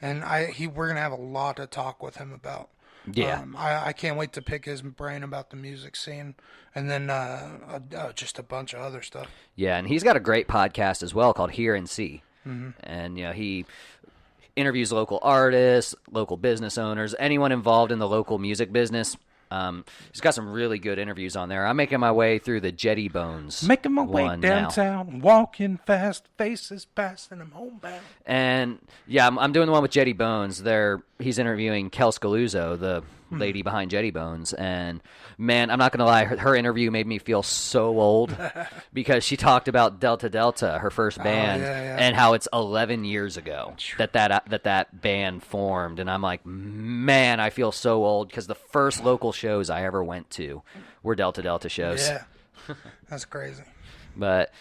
S2: And we're going to have a lot to talk with him about.
S4: Yeah.
S2: I can't wait to pick his brain about the music scene, and then just a bunch of other stuff.
S4: Yeah, and he's got a great podcast as well called Hear and See. And he interviews local artists, local business owners, anyone involved in the local music business. He's got some really good interviews on there. I'm making my way through the Jetty Bones.
S2: Making my way
S4: one
S2: downtown, walking fast, faces passing, I'm homebound.
S4: And yeah, I'm doing the one with Jetty Bones. He's interviewing Kel Scaluzzo, the lady behind Jetty Bones, and man, I'm not gonna lie, her interview made me feel so old because she talked about Delta Delta, her first band, and how it's 11 years ago that band formed, and I'm like, man, I feel so old because the first local shows I ever went to were Delta Delta shows.
S2: Yeah, that's crazy.
S4: But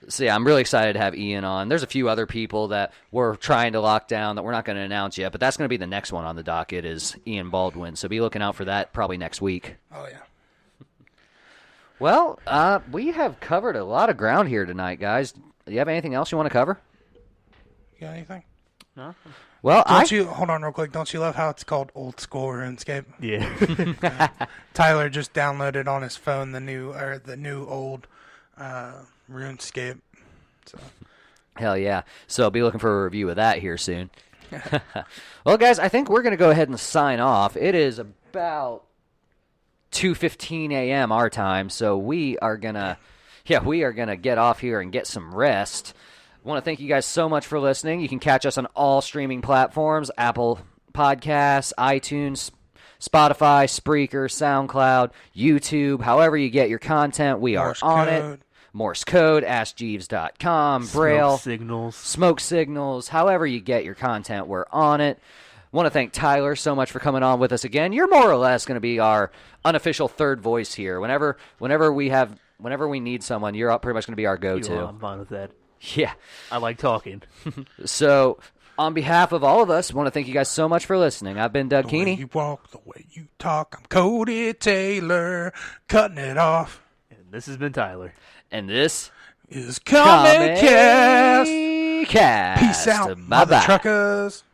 S4: so yeah, I'm really excited to have Ian on. There's a few other people that we're trying to lock down that we're not going to announce yet, but that's going to be the next one on the docket is Ian Baldwin. So be looking out for that probably next week.
S2: Oh, yeah.
S4: Well, we have covered a lot of ground here tonight, guys. Do you have anything else you want to cover?
S2: You got anything?
S3: No.
S4: Well,
S2: hold on real quick. Don't you love how it's called Old School RuneScape?
S3: Yeah.
S2: Tyler just downloaded on his phone the new old RuneScape. So.
S4: Hell yeah. So be looking for a review of that here soon. Well, guys, I think we're going to go ahead and sign off. It is about 2:15 a.m. our time, so we are going to get off here and get some rest. I want to thank you guys so much for listening. You can catch us on all streaming platforms, Apple Podcasts, iTunes, Spotify, Spreaker, SoundCloud, YouTube, however you get your content, we are on it. Morse code, AskJeeves.com, Braille, smoke signals, however you get your content, we're on it. Want to thank Tyler so much for coming on with us again. You're more or less going to be our unofficial third voice here. Whenever we need someone, you're pretty much going to be our go-to.
S3: I'm fine with that.
S4: Yeah.
S3: I like talking.
S4: So, on behalf of all of us, I want to thank you guys so much for listening. I've been Doug Keeney.
S2: The way you walk, the way you talk, I'm Cody Taylor, cutting it off.
S3: And this has been Tyler.
S4: And this
S2: is Kame-Cast.
S4: Kame-Cast.
S2: Peace out,
S4: Bye-bye.
S2: mother truckers.